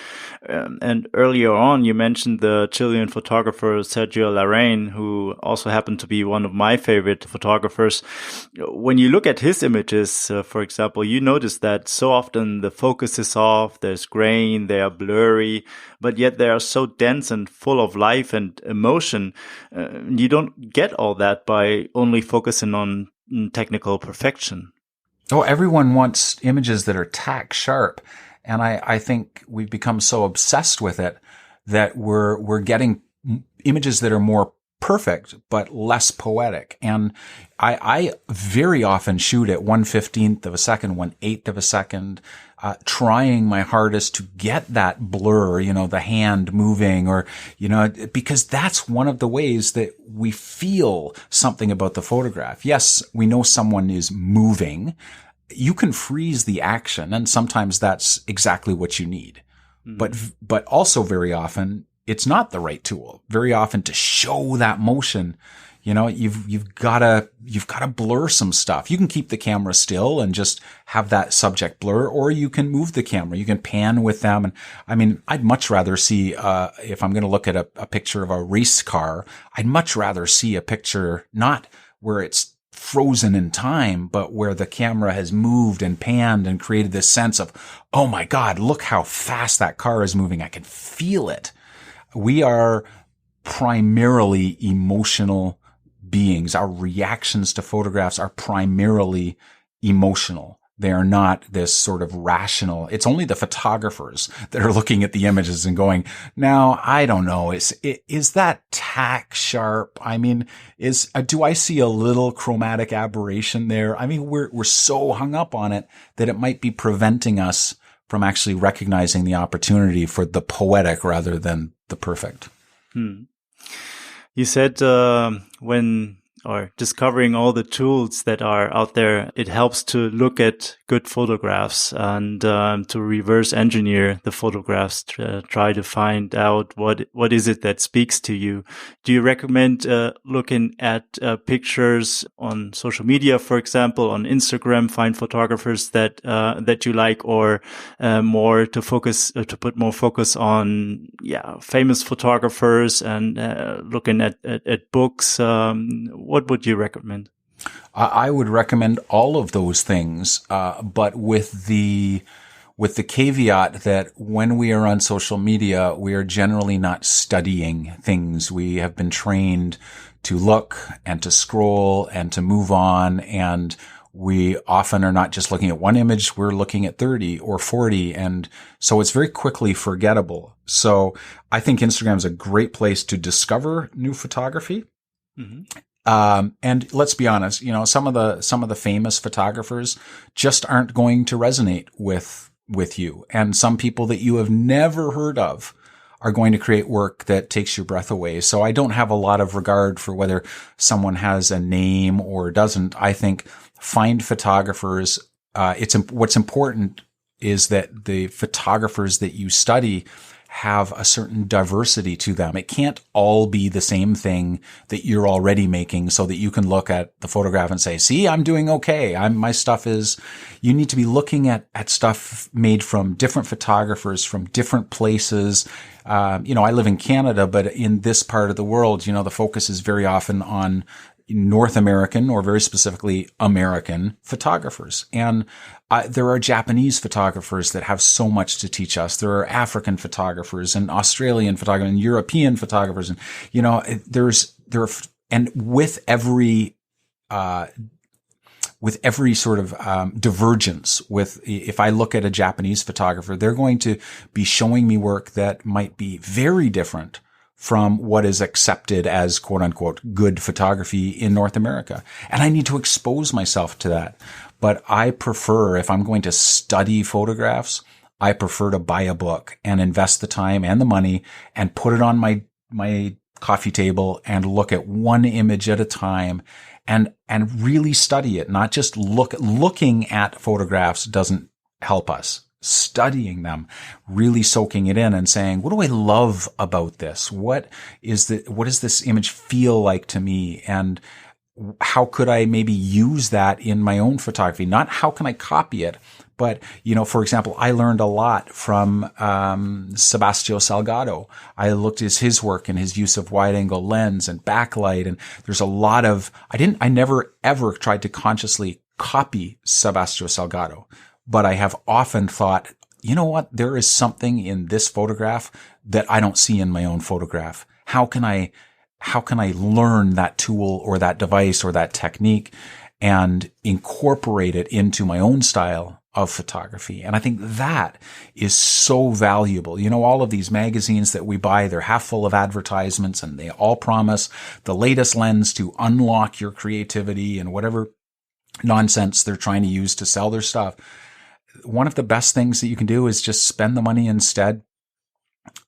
And earlier on, you mentioned the Chilean photographer Sergio Larraín, who also happened to be one of my favorite photographers. When you look at his images, for example, you notice that so often the focus is off, there's grain, they are blurry, but yet they are so dense and full of life and emotion. You don't get all that by only focusing on technical perfection. Oh, everyone wants images that are tack sharp. And I think we've become so obsessed with it that we're getting images that are more perfect, but less poetic. And I very often shoot at 1/15th of a second, 1/8 of a second, trying my hardest to get that blur, the hand moving or, because that's one of the ways that we feel something about the photograph. Yes, we know someone is moving. You can freeze the action, and sometimes that's exactly what you need. But also very often it's not the right tool. Very often to show that motion, you've got to blur some stuff. You can keep the camera still and just have that subject blur, or you can move the camera. You can pan with them. And I mean, I'd much rather see, if I'm going to look at a picture of a race car, I'd much rather see a picture not where it's frozen in time, but where the camera has moved and panned and created this sense of, oh my God, look how fast that car is moving. I can feel it. We are primarily emotional beings. Our reactions to photographs are primarily emotional. They are not this sort of rational. It's only the photographers that are looking at the images and going, now, I don't know. Is that tack sharp? I mean, do I see a little chromatic aberration there? I mean, we're so hung up on it that it might be preventing us from actually recognizing the opportunity for the poetic rather than the perfect. You said discovering all the tools that are out there, it helps to look at good photographs and to reverse engineer the photographs, to try to find out what is it that speaks to you. Do you recommend looking at pictures on social media, for example, on Instagram, find photographers that you like, or more to put more focus on famous photographers and looking at books? What would you recommend? I would recommend all of those things, but with the caveat that when we are on social media, we are generally not studying things. We have been trained to look and to scroll and to move on, and we often are not just looking at one image, we're looking at 30 or 40, and so it's very quickly forgettable. So I think Instagram is a great place to discover new photography. Mm-hmm. And let's be honest, some of the famous photographers just aren't going to resonate with you. And some people that you have never heard of are going to create work that takes your breath away. So I don't have a lot of regard for whether someone has a name or doesn't. I think find photographers. What's important is that the photographers that you study have a certain diversity to them. It can't all be the same thing that you're already making, so that you can look at the photograph and say, see, I'm doing okay. My stuff is, you need to be looking at stuff made from different photographers from different places. I live in Canada, but in this part of the world, the focus is very often on North American, or very specifically American photographers. And there are Japanese photographers that have so much to teach us. There are African photographers and Australian photographers and European photographers. And, and with every sort of divergence, if I look at a Japanese photographer, they're going to be showing me work that might be very different from what is accepted as quote unquote good photography in North America. And I need to expose myself to that. But I prefer, if I'm going to study photographs, I prefer to buy a book and invest the time and the money and put it on my coffee table and look at one image at a time and really study it. Not just looking at photographs doesn't help us. Studying them, really soaking it in and saying, what do I love about this? What does this image feel like to me? And how could I maybe use that in my own photography? Not how can I copy it, but, for example, I learned a lot from Sebastião Salgado. I looked at his work and his use of wide angle lens and backlight. And there's a lot of, I never ever tried to consciously copy Sebastião Salgado, but I have often thought, you know what? There is something in this photograph that I don't see in my own photograph. How can I learn that tool or that device or that technique and incorporate it into my own style of photography? And I think that is so valuable. All of these magazines that we buy, they're half full of advertisements and they all promise the latest lens to unlock your creativity and whatever nonsense they're trying to use to sell their stuff. One of the best things that you can do is just spend the money instead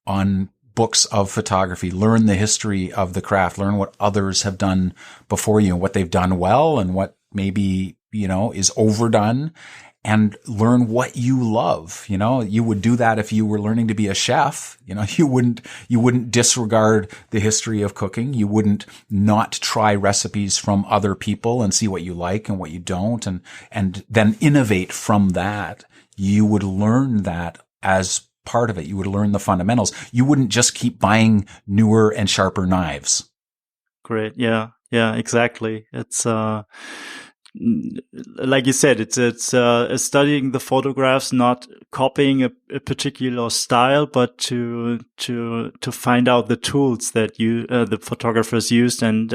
on books of photography, learn the history of the craft, learn what others have done before you and what they've done well and what maybe, is overdone, and learn what you love. You would do that if you were learning to be a chef. You wouldn't disregard the history of cooking. You wouldn't not try recipes from other people and see what you like and what you don't, and then innovate from that. You would learn that as part of it. You would learn the fundamentals. You wouldn't just keep buying newer and sharper knives. Great. Yeah, exactly. It's, like you said, it's studying the photographs, not copying a particular style, but to find out the tools that the photographers used and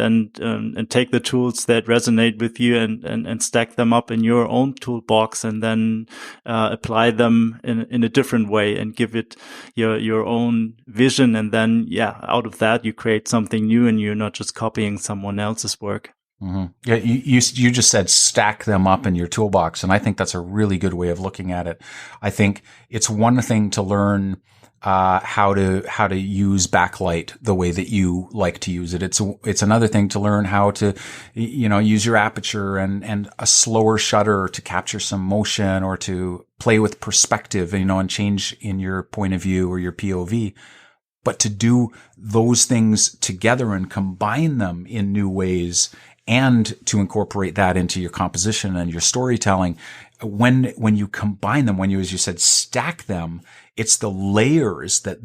take the tools that resonate with you and stack them up in your own toolbox and then apply them in a different way and give it your own vision. And then, out of that, you create something new and you're not just copying someone else's work. Mm-hmm. Yeah, you just said stack them up in your toolbox, and I think that's a really good way of looking at it. I think it's one thing to learn how to use backlight the way that you like to use it. It's another thing to learn how to use your aperture and a slower shutter to capture some motion or to play with perspective, and change in your point of view or your POV. But to do those things together and combine them in new ways, and to incorporate that into your composition and your storytelling, when you combine them, when you, as you said, stack them, it's the layers that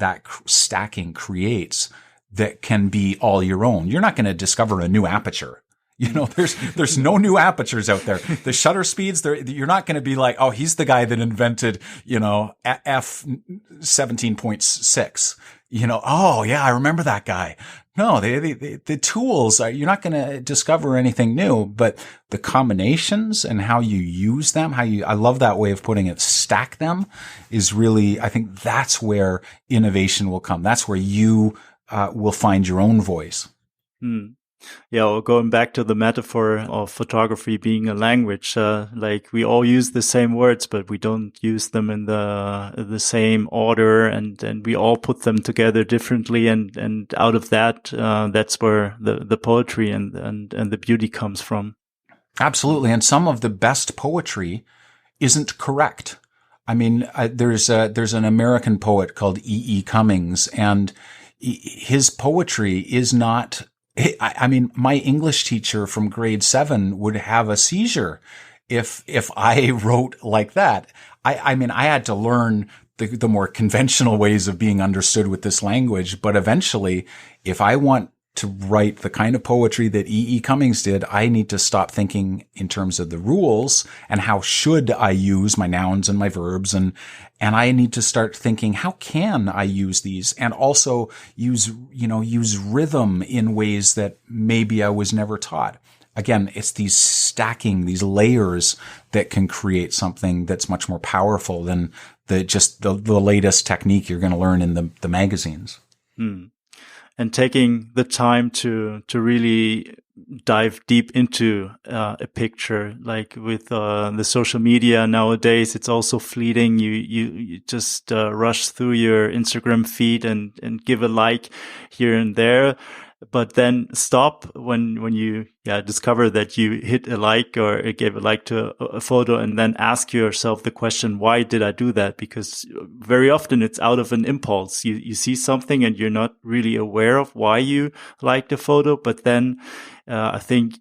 stacking creates that can be all your own. You're not going to discover a new aperture. There's no new apertures out there. The shutter speeds, you're not going to be like, oh, he's the guy that invented, f 17.6. Oh yeah, I remember that guy. No, the tools you're not going to discover anything new, but the combinations and how you use them, I love that way of putting it, stack them, is really, I think that's where innovation will come. That's where you will find your own voice. Yeah, well, going back to the metaphor of photography being a language, like we all use the same words, but we don't use them in the same order, and we all put them together differently, and out of that, that's where the poetry and the beauty comes from. Absolutely, and some of the best poetry isn't correct. I mean, there's an American poet called E. Cummings, and his poetry is not. I mean, my English teacher from grade 7 would have a seizure if I wrote like that. I mean, I had to learn the more conventional ways of being understood with this language. But eventually, if I want to write the kind of poetry that E. Cummings did, I need to stop thinking in terms of the rules and how should I use my nouns and my verbs. And I need to start thinking, how can I use these? And also use rhythm in ways that maybe I was never taught. Again, it's these stacking, these layers that can create something that's much more powerful than the latest technique you're going to learn in the magazines. And taking the time to really dive deep into a picture, like with the social media nowadays, it's also fleeting. You just rush through your Instagram feed and give a like here and there, but then stop when you discover that you hit a like or gave a like to a photo, and then ask yourself the question, why did I do that? Because very often it's out of an impulse. You see something and you're not really aware of why you liked the photo, but then I think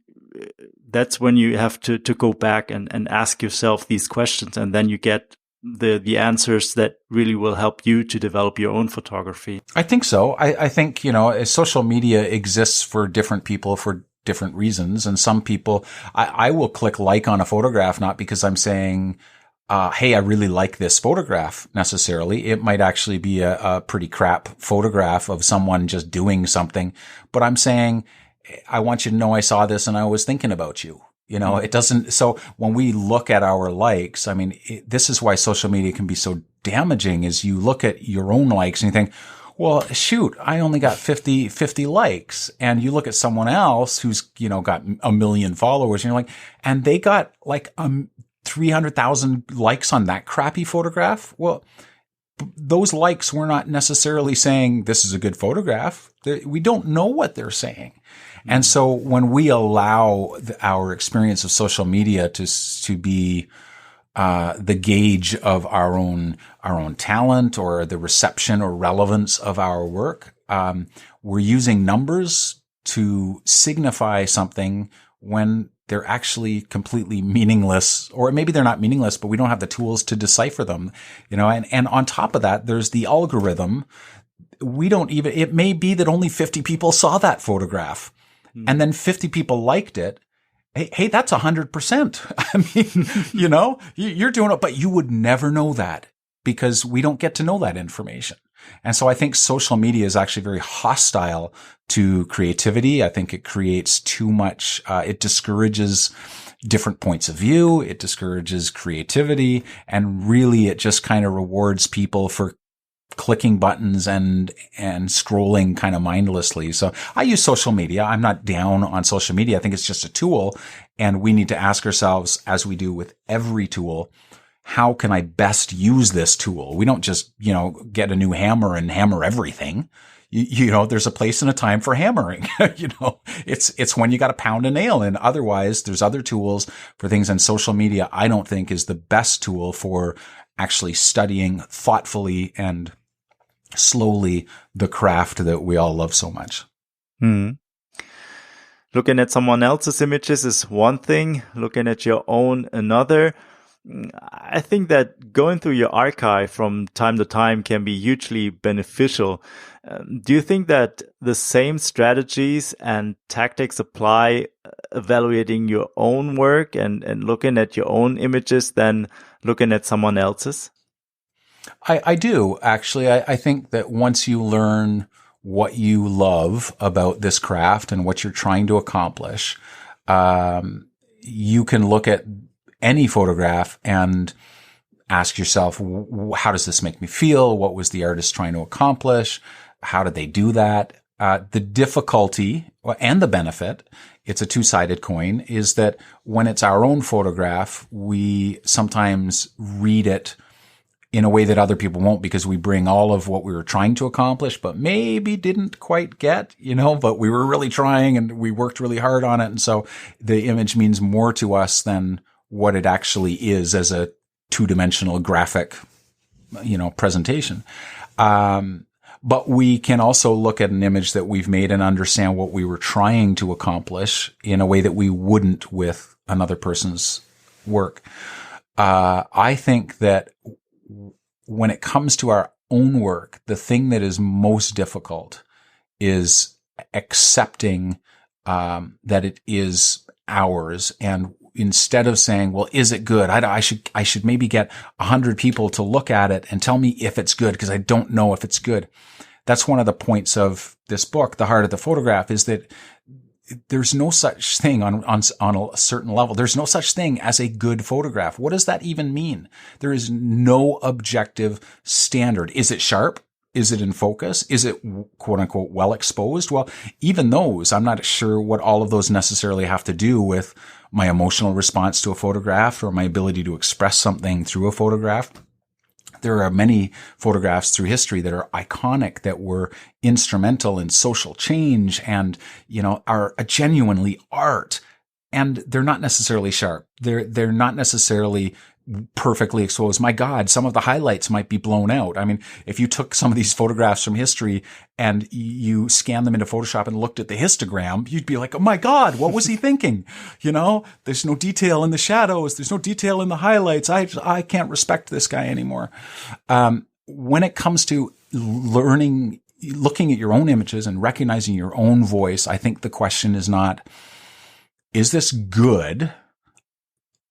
that's when you have to go back and ask yourself these questions, and then you get the answers that really will help you to develop your own photography. I think so. I think, social media exists for different people for different reasons. And some people, I will click like on a photograph, not because I'm saying, hey, I really like this photograph necessarily. It might actually be a pretty crap photograph of someone just doing something, but I'm saying, I want you to know I saw this and I was thinking about you. It doesn't, so when we look at our likes, I mean, this is why social media can be so damaging, is you look at your own likes and you think, well, shoot, I only got 50 likes. And you look at someone else who's, got 1 million followers and you're like, and they got like 300,000 likes on that crappy photograph. Well, those likes were not necessarily saying this is a good photograph. We don't know what they're saying. And so when we allow our experience of social media to be the gauge of our own talent or the reception or relevance of our work, we're using numbers to signify something when they're actually completely meaningless, or maybe they're not meaningless, but we don't have the tools to decipher them, and on top of that, there's the algorithm. It may be that only 50 people saw that photograph. And then 50 people liked it. Hey, that's 100%. I mean, you're doing it, but you would never know that because we don't get to know that information. And so I think social media is actually very hostile to creativity. I think it creates too much, it discourages different points of view. It discourages creativity, and really it just kind of rewards people for clicking buttons and scrolling kind of mindlessly. So I use social media. I'm not down on social media. I think it's just a tool, and we need to ask ourselves, as we do with every tool, how can I best use this tool? We don't just, get a new hammer and hammer everything. There's a place and a time for hammering. It's when you got to pound a nail in. Otherwise, there's other tools for things, and social media, I don't think, is the best tool for actually studying thoughtfully and slowly the craft that we all love so much. Looking at someone else's images is one thing, looking at your own another. I think that going through your archive from time to time can be hugely beneficial. Do you think that the same strategies and tactics apply evaluating your own work and looking at your own images than looking at someone else's? I do, actually. I think that once you learn what you love about this craft and what you're trying to accomplish, you can look at any photograph and ask yourself, how does this make me feel? What was the artist trying to accomplish? How did they do that? The difficulty and the benefit, it's a two-sided coin, is that when it's our own photograph, we sometimes read it in a way that other people won't, because we bring all of what we were trying to accomplish, but maybe didn't quite get, but we were really trying and we worked really hard on it. And so the image means more to us than what it actually is as a two-dimensional graphic, presentation. But we can also look at an image that we've made and understand what we were trying to accomplish in a way that we wouldn't with another person's work. I think that when it comes to our own work, the thing that is most difficult is accepting that it is ours, and instead of saying, well, is it good? I should maybe get 100 people to look at it and tell me if it's good, because I don't know if it's good. That's one of the points of this book, The Heart of the Photograph, is that there's no such thing on a certain level. There's no such thing as a good photograph. What does that even mean? There is no objective standard. Is it sharp? Is it in focus? Is it quote unquote well exposed? Well, even those, I'm not sure what all of those necessarily have to do with my emotional response to a photograph or my ability to express something through a photograph. There are many photographs through history that are iconic, that were instrumental in social change and, are genuinely art. And they're not necessarily sharp. They're not necessarily perfectly exposed. My God, some of the highlights might be blown out. I mean, if you took some of these photographs from history and you scanned them into Photoshop and looked at the histogram, you'd be like, oh my God, what was he thinking? There's no detail in the shadows. There's no detail in the highlights. I can't respect this guy anymore. When it comes to looking at your own images and recognizing your own voice, I think the question is not, is this good?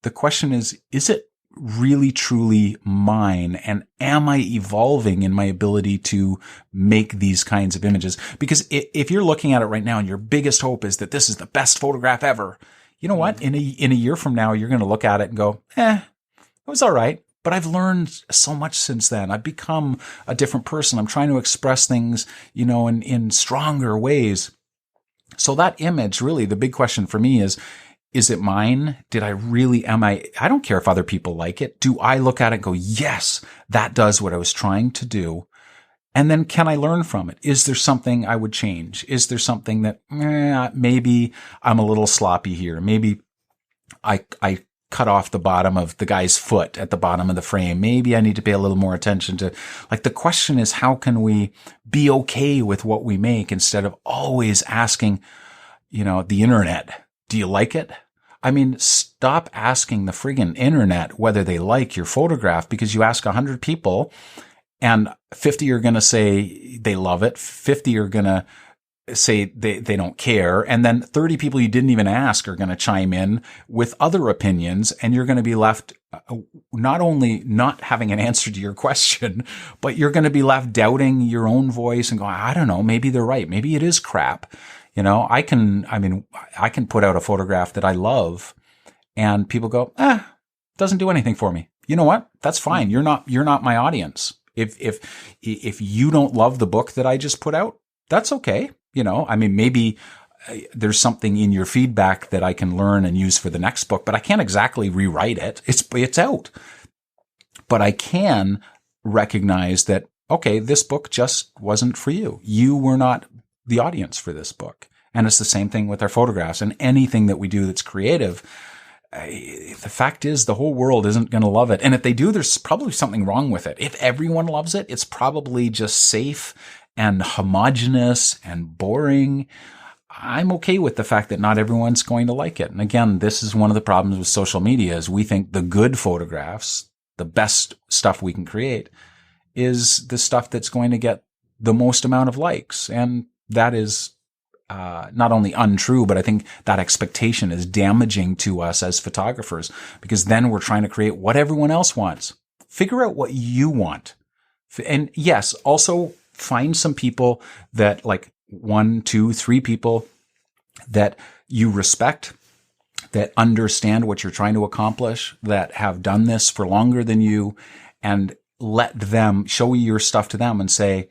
The question is it really truly mine? And am I evolving in my ability to make these kinds of images? Because if you're looking at it right now and your biggest hope is that this is the best photograph ever, you know what? In a year from now, you're going to look at it and go, it was all right. But I've learned so much since then. I've become a different person. I'm trying to express things, in stronger ways. So that image, really, the big question for me is it mine? I don't care if other people like it. Do I look at it and go, yes, that does what I was trying to do? And then can I learn from it? Is there something I would change? Is there something that maybe I'm a little sloppy here? Maybe I cut off the bottom of the guy's foot at the bottom of the frame. Maybe I need to pay a little more attention to, the question is, how can we be okay with what we make instead of always asking, the internet, do you like it? I mean, stop asking the friggin' internet whether they like your photograph, because you ask 100 people and 50 are going to say they love it. 50 are going to say they don't care. And then 30 people you didn't even ask are going to chime in with other opinions. And you're going to be left not only not having an answer to your question, but you're going to be left doubting your own voice and going, I don't know, maybe they're right. Maybe it is crap. I can put out a photograph that I love and people go, doesn't do anything for me. You know what? That's fine. You're not my audience. If you don't love the book that I just put out, that's okay. Maybe there's something in your feedback that I can learn and use for the next book, but I can't exactly rewrite it. It's out. But I can recognize that, okay, this book just wasn't for you. You were not the audience for this book. And it's the same thing with our photographs and anything that we do that's creative. The fact is the whole world isn't going to love it. And if they do, there's probably something wrong with it. If everyone loves it, it's probably just safe and homogenous and boring. I'm okay with the fact that not everyone's going to like it. And again, this is one of the problems with social media is we think the good photographs, the best stuff we can create, is the stuff that's going to get the most amount of likes. And that is not only untrue, but I think that expectation is damaging to us as photographers, because then we're trying to create what everyone else wants. Figure out what you want. And yes, also find some people that 1, 2, 3 people that you respect, that understand what you're trying to accomplish, that have done this for longer than you, and let them show your stuff to them and say,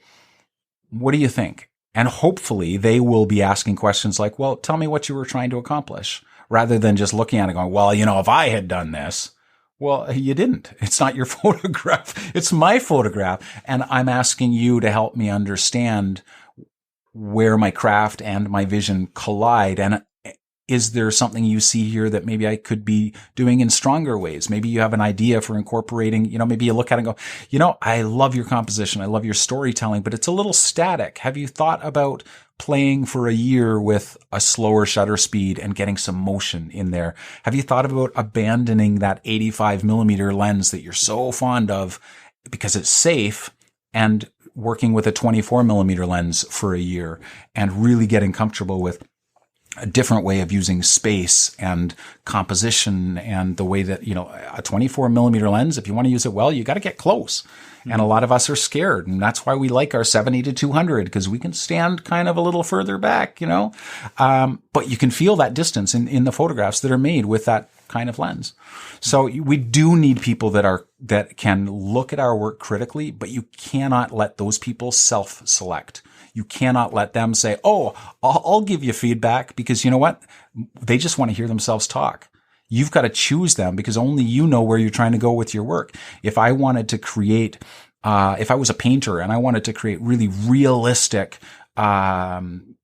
what do you think? And hopefully they will be asking questions like, well, tell me what you were trying to accomplish, rather than just looking at it going, well, if I had done this. Well, you didn't. It's not your photograph. It's my photograph. And I'm asking you to help me understand where my craft and my vision collide. And is there something you see here that maybe I could be doing in stronger ways? Maybe you have an idea for incorporating, maybe you look at it and go, I love your composition. I love your storytelling, but it's a little static. Have you thought about playing for a year with a slower shutter speed and getting some motion in there? Have you thought about abandoning that 85 millimeter lens that you're so fond of because it's safe and working with a 24 millimeter lens for a year and really getting comfortable with a different way of using space and composition and the way that, a 24 millimeter lens, if you want to use it well, you got to get close. Mm-hmm. And a lot of us are scared. And that's why we like our 70 to 200, because we can stand kind of a little further back, but you can feel that distance in the photographs that are made with that kind of lens. So we do need people that can look at our work critically, but you cannot let those people self-select. You cannot let them say, oh, I'll give you feedback, because you know what? They just want to hear themselves talk. You've got to choose them, because only you know where you're trying to go with your work. If I wanted to create, if I was a painter and I wanted to create really realistic, kind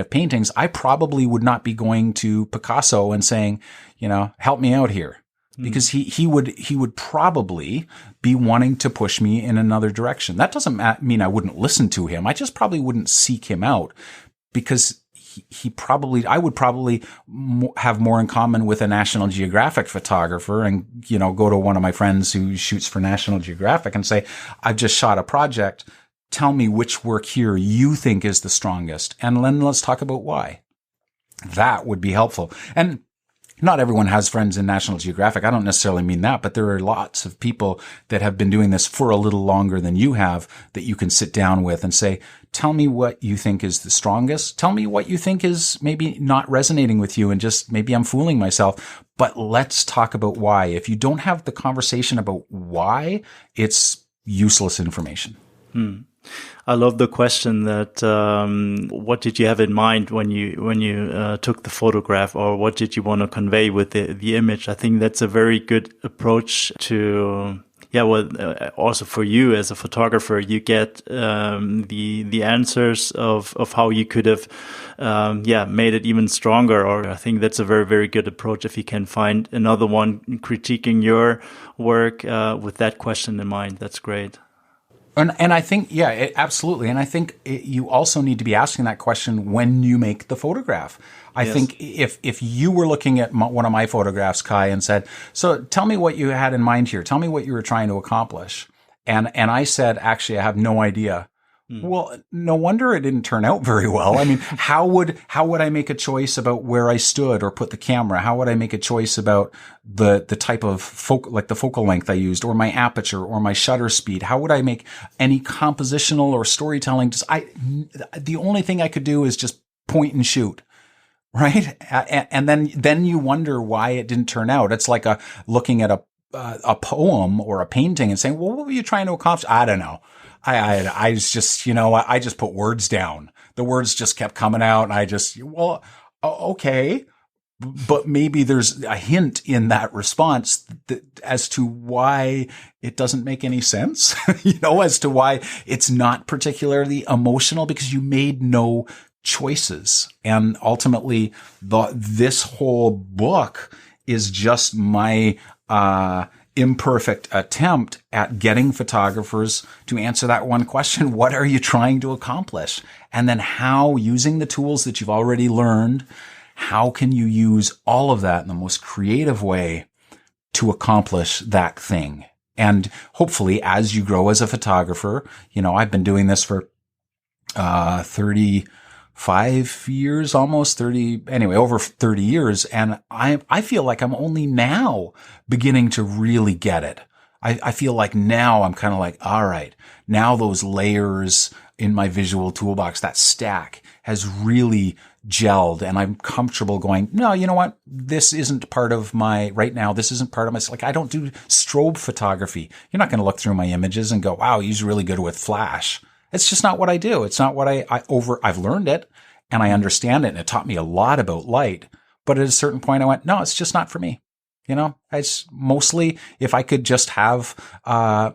of paintings, I probably would not be going to Picasso and saying, help me out here. because he would probably be wanting to push me in another direction. That doesn't mean I wouldn't listen to him. I just probably wouldn't seek him out, because I would probably have more in common with a National Geographic photographer and, go to one of my friends who shoots for National Geographic and say, I've just shot a project. Tell me which work here you think is the strongest. And then let's talk about why. That would be helpful. And not everyone has friends in National Geographic. I don't necessarily mean that, but there are lots of people that have been doing this for a little longer than you have that you can sit down with and say, tell me what you think is the strongest. Tell me what you think is maybe not resonating with you and just maybe I'm fooling myself, but let's talk about why. If you don't have the conversation about why, it's useless information. I love the question that what did you have in mind when you took the photograph, or what did you want to convey with the image? I think that's a very good approach to also for you as a photographer, you get the answers of how you could have made it even stronger. Or I think that's a very, very good approach if you can find another one critiquing your work with that question in mind. That's great. And I think, absolutely. And I think you also need to be asking that question when you make the photograph. I think if you were looking at one of my photographs, Kai, and said, so tell me what you had in mind here. Tell me what you were trying to accomplish. And I said, actually, I have no idea. Well, no wonder it didn't turn out very well. I mean, how would I make a choice about where I stood or put the camera? How would I make a choice about the type of the focal length I used, or my aperture, or my shutter speed? How would I make any compositional or storytelling? The only thing I could do is just point and shoot. Right. And then you wonder why it didn't turn out. It's like looking at a poem or a painting and saying, well, what were you trying to accomplish? I don't know. I was just, I just put words down. The words just kept coming out, and okay. But maybe there's a hint in that response as to why it doesn't make any sense, as to why it's not particularly emotional, because you made no choices. And ultimately, this whole book is just my imperfect attempt at getting photographers to answer that one question. What are you trying to accomplish? And then how, using the tools that you've already learned, how can you use all of that in the most creative way to accomplish that thing? And hopefully, as you grow as a photographer, I've been doing this for 35 years, almost 30, anyway, over 30 years. And I feel like I'm only now beginning to really get it. I feel like now I'm kind of like, all right, now those layers in my visual toolbox, that stack has really gelled, and I'm comfortable going, no, you know what? This isn't part of right now, this isn't part of my, I don't do strobe photography. You're not going to look through my images and go, wow, he's really good with flash. It's just not what I do. It's not what I've learned it and I understand it, and it taught me a lot about light. But at a certain point I went, no, it's just not for me. It's mostly, if I could just have, my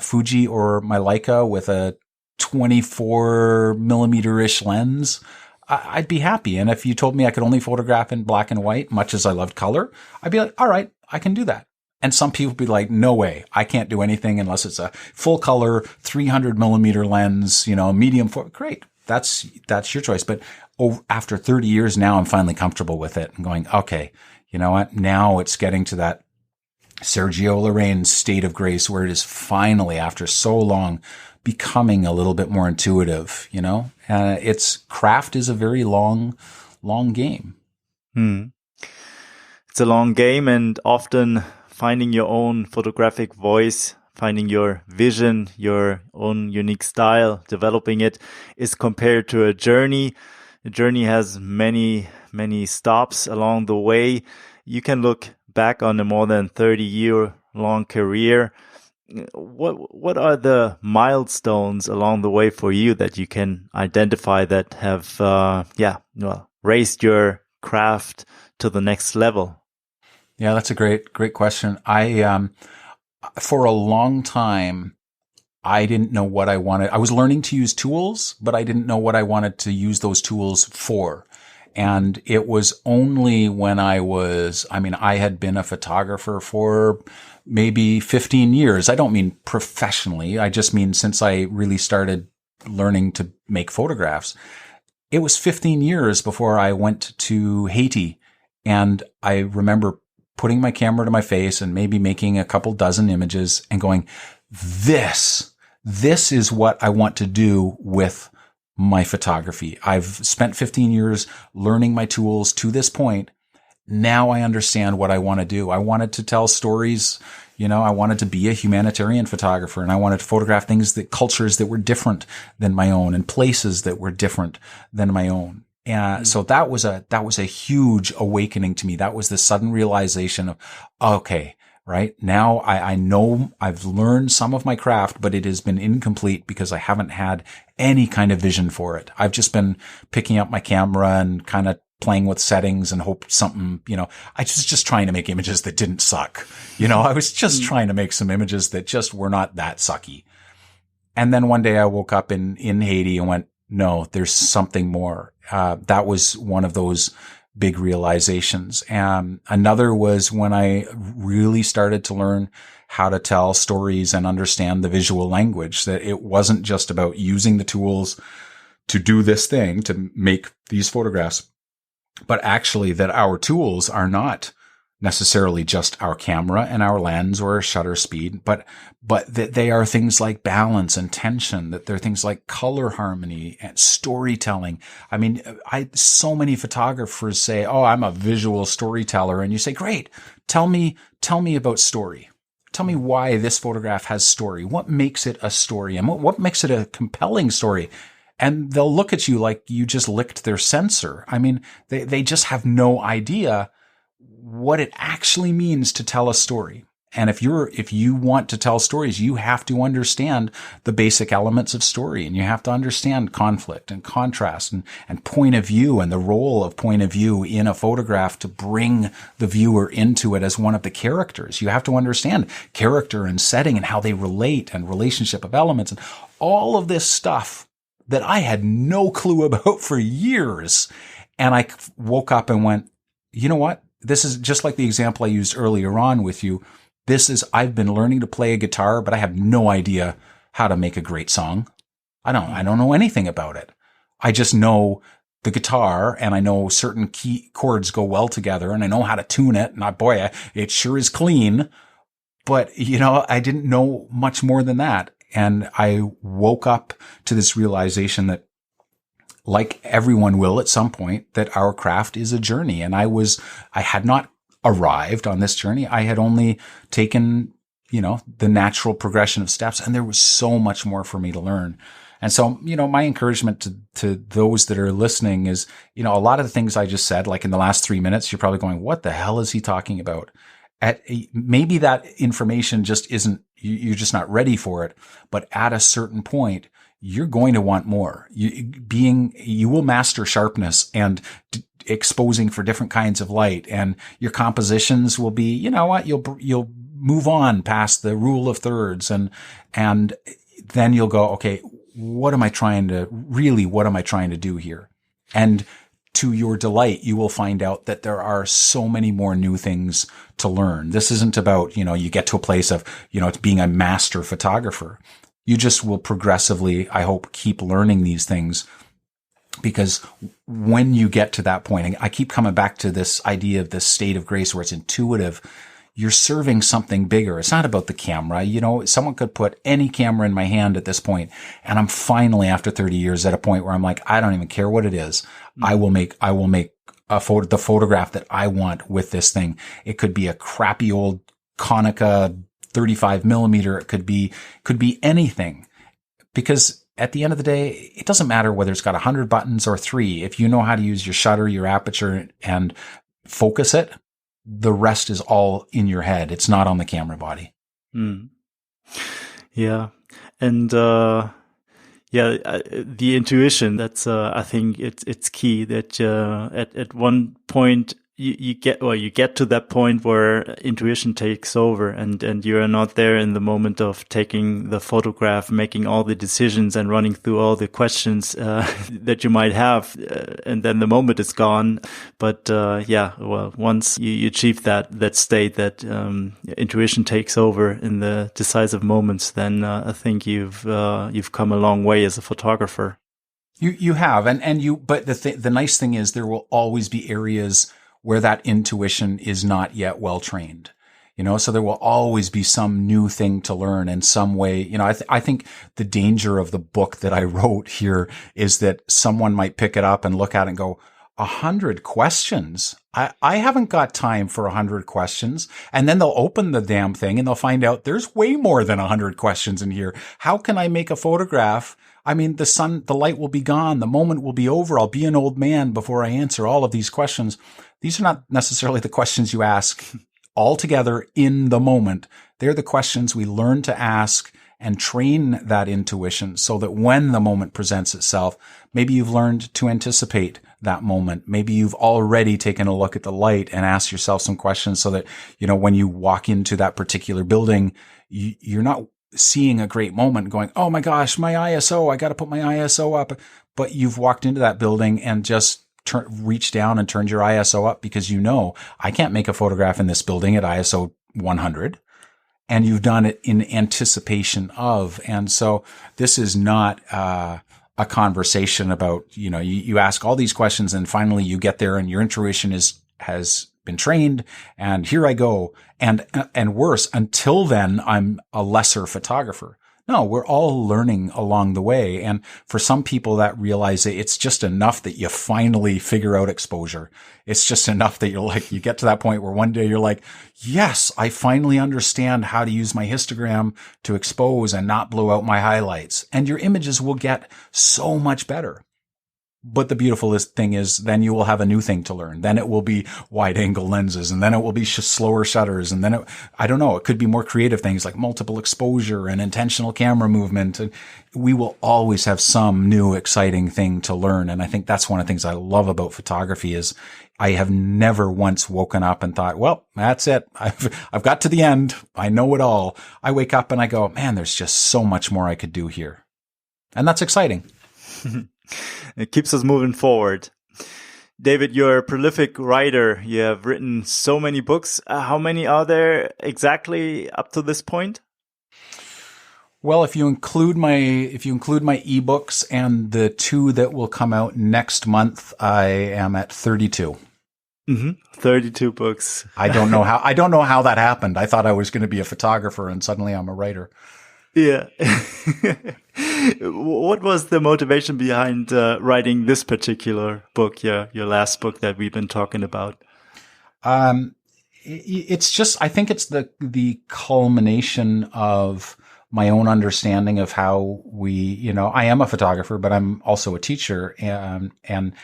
Fuji or my Leica with a 24 millimeter-ish lens, I'd be happy. And if you told me I could only photograph in black and white, much as I loved color, I'd be like, all right, I can do that. And some people would be like, no way, I can't do anything unless it's a full color 300 millimeter lens, medium. Great. That's your choice. But after 30 years now, I'm finally comfortable with it and going, okay, you know what? Now it's getting to that Sergio Lorraine state of grace where it is finally, after so long, becoming a little bit more intuitive, Its craft is a very long game. It's a long game, and often finding your own photographic voice, finding your vision, your own unique style, developing it is compared to a journey. The journey has many, many stops along the way. You can look back on a more than 30-year-long career. What are the milestones along the way for you that you can identify that have raised your craft to the next level? Yeah, that's a great question. For a long time, I didn't know what I wanted. I was learning to use tools, but I didn't know what I wanted to use those tools for. And it was only when I had been a photographer for maybe 15 years. I don't mean professionally. I just mean since I really started learning to make photographs. It was 15 years before I went to Haiti. And I remember putting my camera to my face and maybe making a couple dozen images and going, this is what I want to do with my photography. I've spent 15 years learning my tools to this point. Now I understand what I want to do. I wanted to tell stories. I wanted to be a humanitarian photographer, and I wanted to photograph cultures that were different than my own and places that were different than my own. And so that was a huge awakening to me. That was the sudden realization of, okay, right now I know I've learned some of my craft, but it has been incomplete because I haven't had any kind of vision for it. I've just been picking up my camera and kind of playing with settings and hope something, I was just trying to make images that didn't suck. I was just trying to make some images that just were not that sucky. And then one day I woke up in Haiti and went, no, there's something more. That was one of those big realizations. And another was when I really started to learn how to tell stories and understand the visual language, that it wasn't just about using the tools to do this thing, to make these photographs, but actually that our tools are not necessarily just our camera and our lens or shutter speed, but that they are things like balance and tension, that they're things like color harmony and storytelling. I mean, so many photographers say, oh, I'm a visual storyteller. And you say, great, tell me about story. Tell me why this photograph has story. What makes it a story? And what makes it a compelling story? And they'll look at you like you just licked their sensor. I mean, they just have no idea what it actually means to tell a story. And if you want to tell stories, you have to understand the basic elements of story, and you have to understand conflict and contrast and point of view and the role of point of view in a photograph to bring the viewer into it as one of the characters. You have to understand character and setting and how they relate and relationship of elements and all of this stuff that I had no clue about for years. And I woke up and went, you know what? This is just like the example I used earlier on with you. I've been learning to play a guitar, but I have no idea how to make a great song. I don't know anything about it. I just know the guitar, and I know certain key chords go well together, and I know how to tune it. And it sure is clean. But, I didn't know much more than that. And I woke up to this realization that, like everyone will at some point, that our craft is a journey. And I had not arrived on this journey. I had only taken, the natural progression of steps, and there was so much more for me to learn. And so, my encouragement to those that are listening is, a lot of the things I just said, like in the last 3 minutes, you're probably going, what the hell is he talking about? Maybe that information just isn't, you're just not ready for it. But at a certain point, you're going to want more. You will master sharpness and exposing for different kinds of light, and your compositions will be, you'll move on past the rule of thirds, and then you'll go, okay, what am I trying to do here? And to your delight, you will find out that there are so many more new things to learn. This isn't about, you get to a place of, being a master photographer. You just will progressively, I hope, keep learning these things, because when you get to that point, and I keep coming back to this idea of this state of grace where it's intuitive, you're serving something bigger. It's not about the camera. Someone could put any camera in my hand at this point, and I'm finally, after 30 years, at a point where I'm like, I don't even care what it is. I will make the photograph that I want with this thing. It could be a crappy old Konica 35 millimeter. It could be anything, because at the end of the day, it doesn't matter whether it's got 100 buttons or 3. If you know how to use your shutter, your aperture, and focus it, the rest is all in your head. It's not on the camera body. Yeah. And, the intuition, that's, I think it's key that, at one point you get to that point where intuition takes over, and you are not there in the moment of taking the photograph, making all the decisions and running through all the questions that you might have, and then the moment is gone. But once you achieve that state that intuition takes over in the decisive moments, then I think you've come a long way as a photographer. You have, but the nice thing is there will always be areas where that intuition is not yet well trained, so there will always be some new thing to learn in some way. I think the danger of the book that I wrote here is that someone might pick it up and look at it and go, 100 questions. I haven't got time for 100 questions. And then they'll open the damn thing and they'll find out there's way more than 100 questions in here. How can I make a photograph? I mean, the light will be gone. The moment will be over. I'll be an old man before I answer all of these questions. These are not necessarily the questions you ask all together in the moment. They're the questions we learn to ask and train that intuition so that when the moment presents itself, maybe you've learned to anticipate that moment. Maybe you've already taken a look at the light and asked yourself some questions so that, when you walk into that particular building, you're not seeing a great moment going, oh my gosh, my ISO, I got to put my ISO up. But you've walked into that building and just reached down and turned your ISO up because I can't make a photograph in this building at ISO 100. And you've done it in anticipation of. And so this is not a conversation about, you ask all these questions and finally you get there and your intuition has been trained and here I go. And worse, until then, I'm a lesser photographer. No, we're all learning along the way. And for some people that realize it's just enough that you finally figure out exposure. It's just enough that you get to that point where one day you're like, yes, I finally understand how to use my histogram to expose and not blow out my highlights. And your images will get so much better. But the beautiful thing is then you will have a new thing to learn. Then it will be wide angle lenses and then it will be slower shutters. And then it could be more creative things like multiple exposure and intentional camera movement. And we will always have some new exciting thing to learn. And I think that's one of the things I love about photography is I have never once woken up and thought, well, that's it. I've got to the end. I know it all. I wake up and I go, man, there's just so much more I could do here. And that's exciting. It keeps us moving forward. David, you're a prolific writer. You have written so many books. How many are there exactly up to this point? Well, if you include my ebooks and the 2 that will come out next month, I am at 32. 32 books. I don't know how that happened. I thought I was going to be a photographer and suddenly I'm a writer. Yeah. What was the motivation behind writing this particular book, your last book that we've been talking about? It's just, I think it's the culmination of my own understanding of how I am a photographer, but I'm also a teacher. And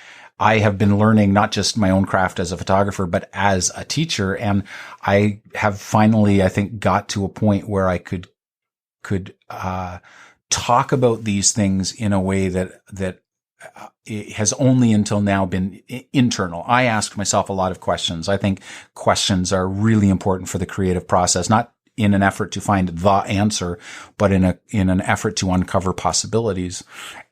I have been learning not just my own craft as a photographer, but as a teacher. And I have finally, I think, got to a point where I could talk about these things in a way that it has only until now been internal. I ask myself a lot of questions. I think questions are really important for the creative process, not in an effort to find the answer, but in an effort to uncover possibilities.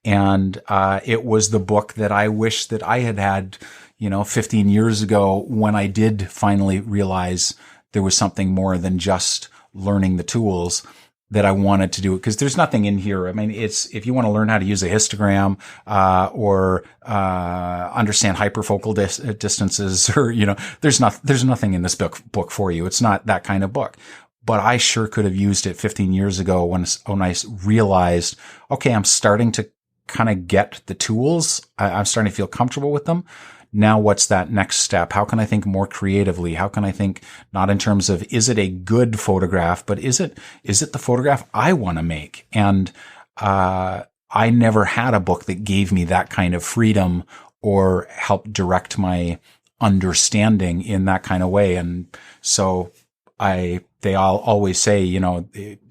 And it was the book that I wish that I had 15 years ago when I did finally realize there was something more than just learning the tools that I wanted to do it. Because there's nothing in here. I mean, if you want to learn how to use a histogram, or understand hyperfocal distances, or, there's nothing in this book for you. It's not that kind of book. But I sure could have used it 15 years ago when I realized, okay, I'm starting to kind of get the tools. I'm starting to feel comfortable with them. Now what's that next step? How can I think more creatively? How can I think not in terms of, is it a good photograph, but is it the photograph I want to make? And, I never had a book that gave me that kind of freedom or helped direct my understanding in that kind of way. And so they all always say,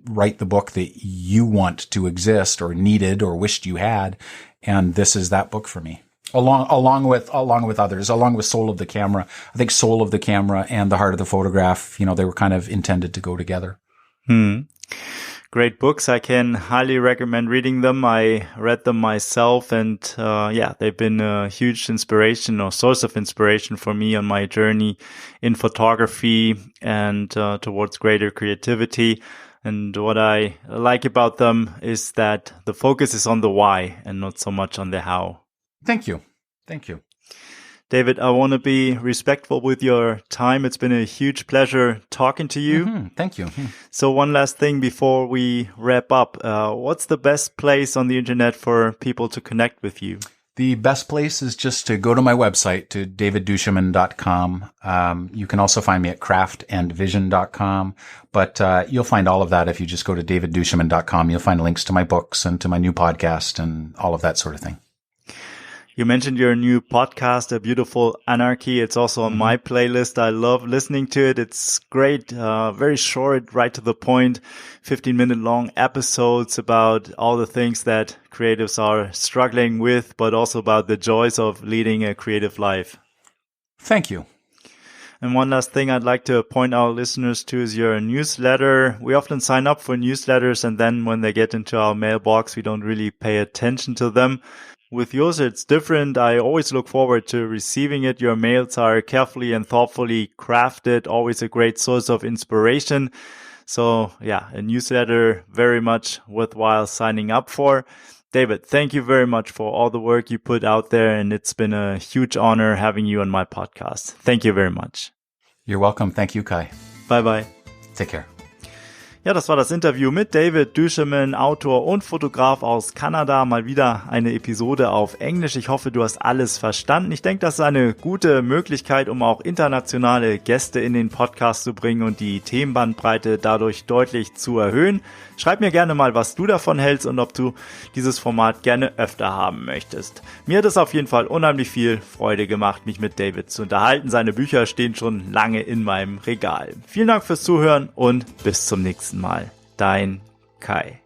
write the book that you want to exist or needed or wished you had. And this is that book for me. along with others, along with soul of the camera. I think soul of the camera and the heart of the photograph, they were kind of intended to go together. Great books. I can highly recommend reading them. I read them myself, and they've been a huge inspiration or source of inspiration for me on my journey in photography and towards greater creativity. And what I like about them is that the focus is on the why and not so much on the how. Thank you. David, I want to be respectful with your time. It's been a huge pleasure talking to you. Thank you. So one last thing before we wrap up. What's the best place on the internet for people to connect with you? The best place is just to go to my website, to davidduchemin.com. You can also find me at craftandvision.com, but you'll find all of that if you just go to davidduchemin.com. You'll find links to my books and to my new podcast and all of that sort of thing. You mentioned your new podcast, A Beautiful Anarchy. It's also on my playlist. I love listening to it. It's great, very short, right to the point, 15-minute long episodes about all the things that creatives are struggling with, but also about the joys of leading a creative life. Thank you. And one last thing I'd like to point our listeners to is your newsletter. We often sign up for newsletters, and then when they get into our mailbox, we don't really pay attention to them. With yours, it's different. I always look forward to receiving it. Your mails are carefully and thoughtfully crafted, always a great source of inspiration. So a newsletter very much worthwhile signing up for. David, thank you very much for all the work you put out there, and it's been a huge honor having you on my podcast. Thank you very much. You're welcome. Thank you, Kai. Bye-bye. Take care. Ja, das war das Interview mit David Duchemin, Autor und Fotograf aus Kanada. Mal wieder eine Episode auf Englisch. Ich hoffe, du hast alles verstanden. Ich denke, das ist eine gute Möglichkeit, um auch internationale Gäste in den Podcast zu bringen und die Themenbandbreite dadurch deutlich zu erhöhen. Schreib mir gerne mal, was du davon hältst und ob du dieses Format gerne öfter haben möchtest. Mir hat es auf jeden Fall unheimlich viel Freude gemacht, mich mit David zu unterhalten. Seine Bücher stehen schon lange in meinem Regal. Vielen Dank fürs Zuhören und bis zum nächsten Mal. Dein Kai.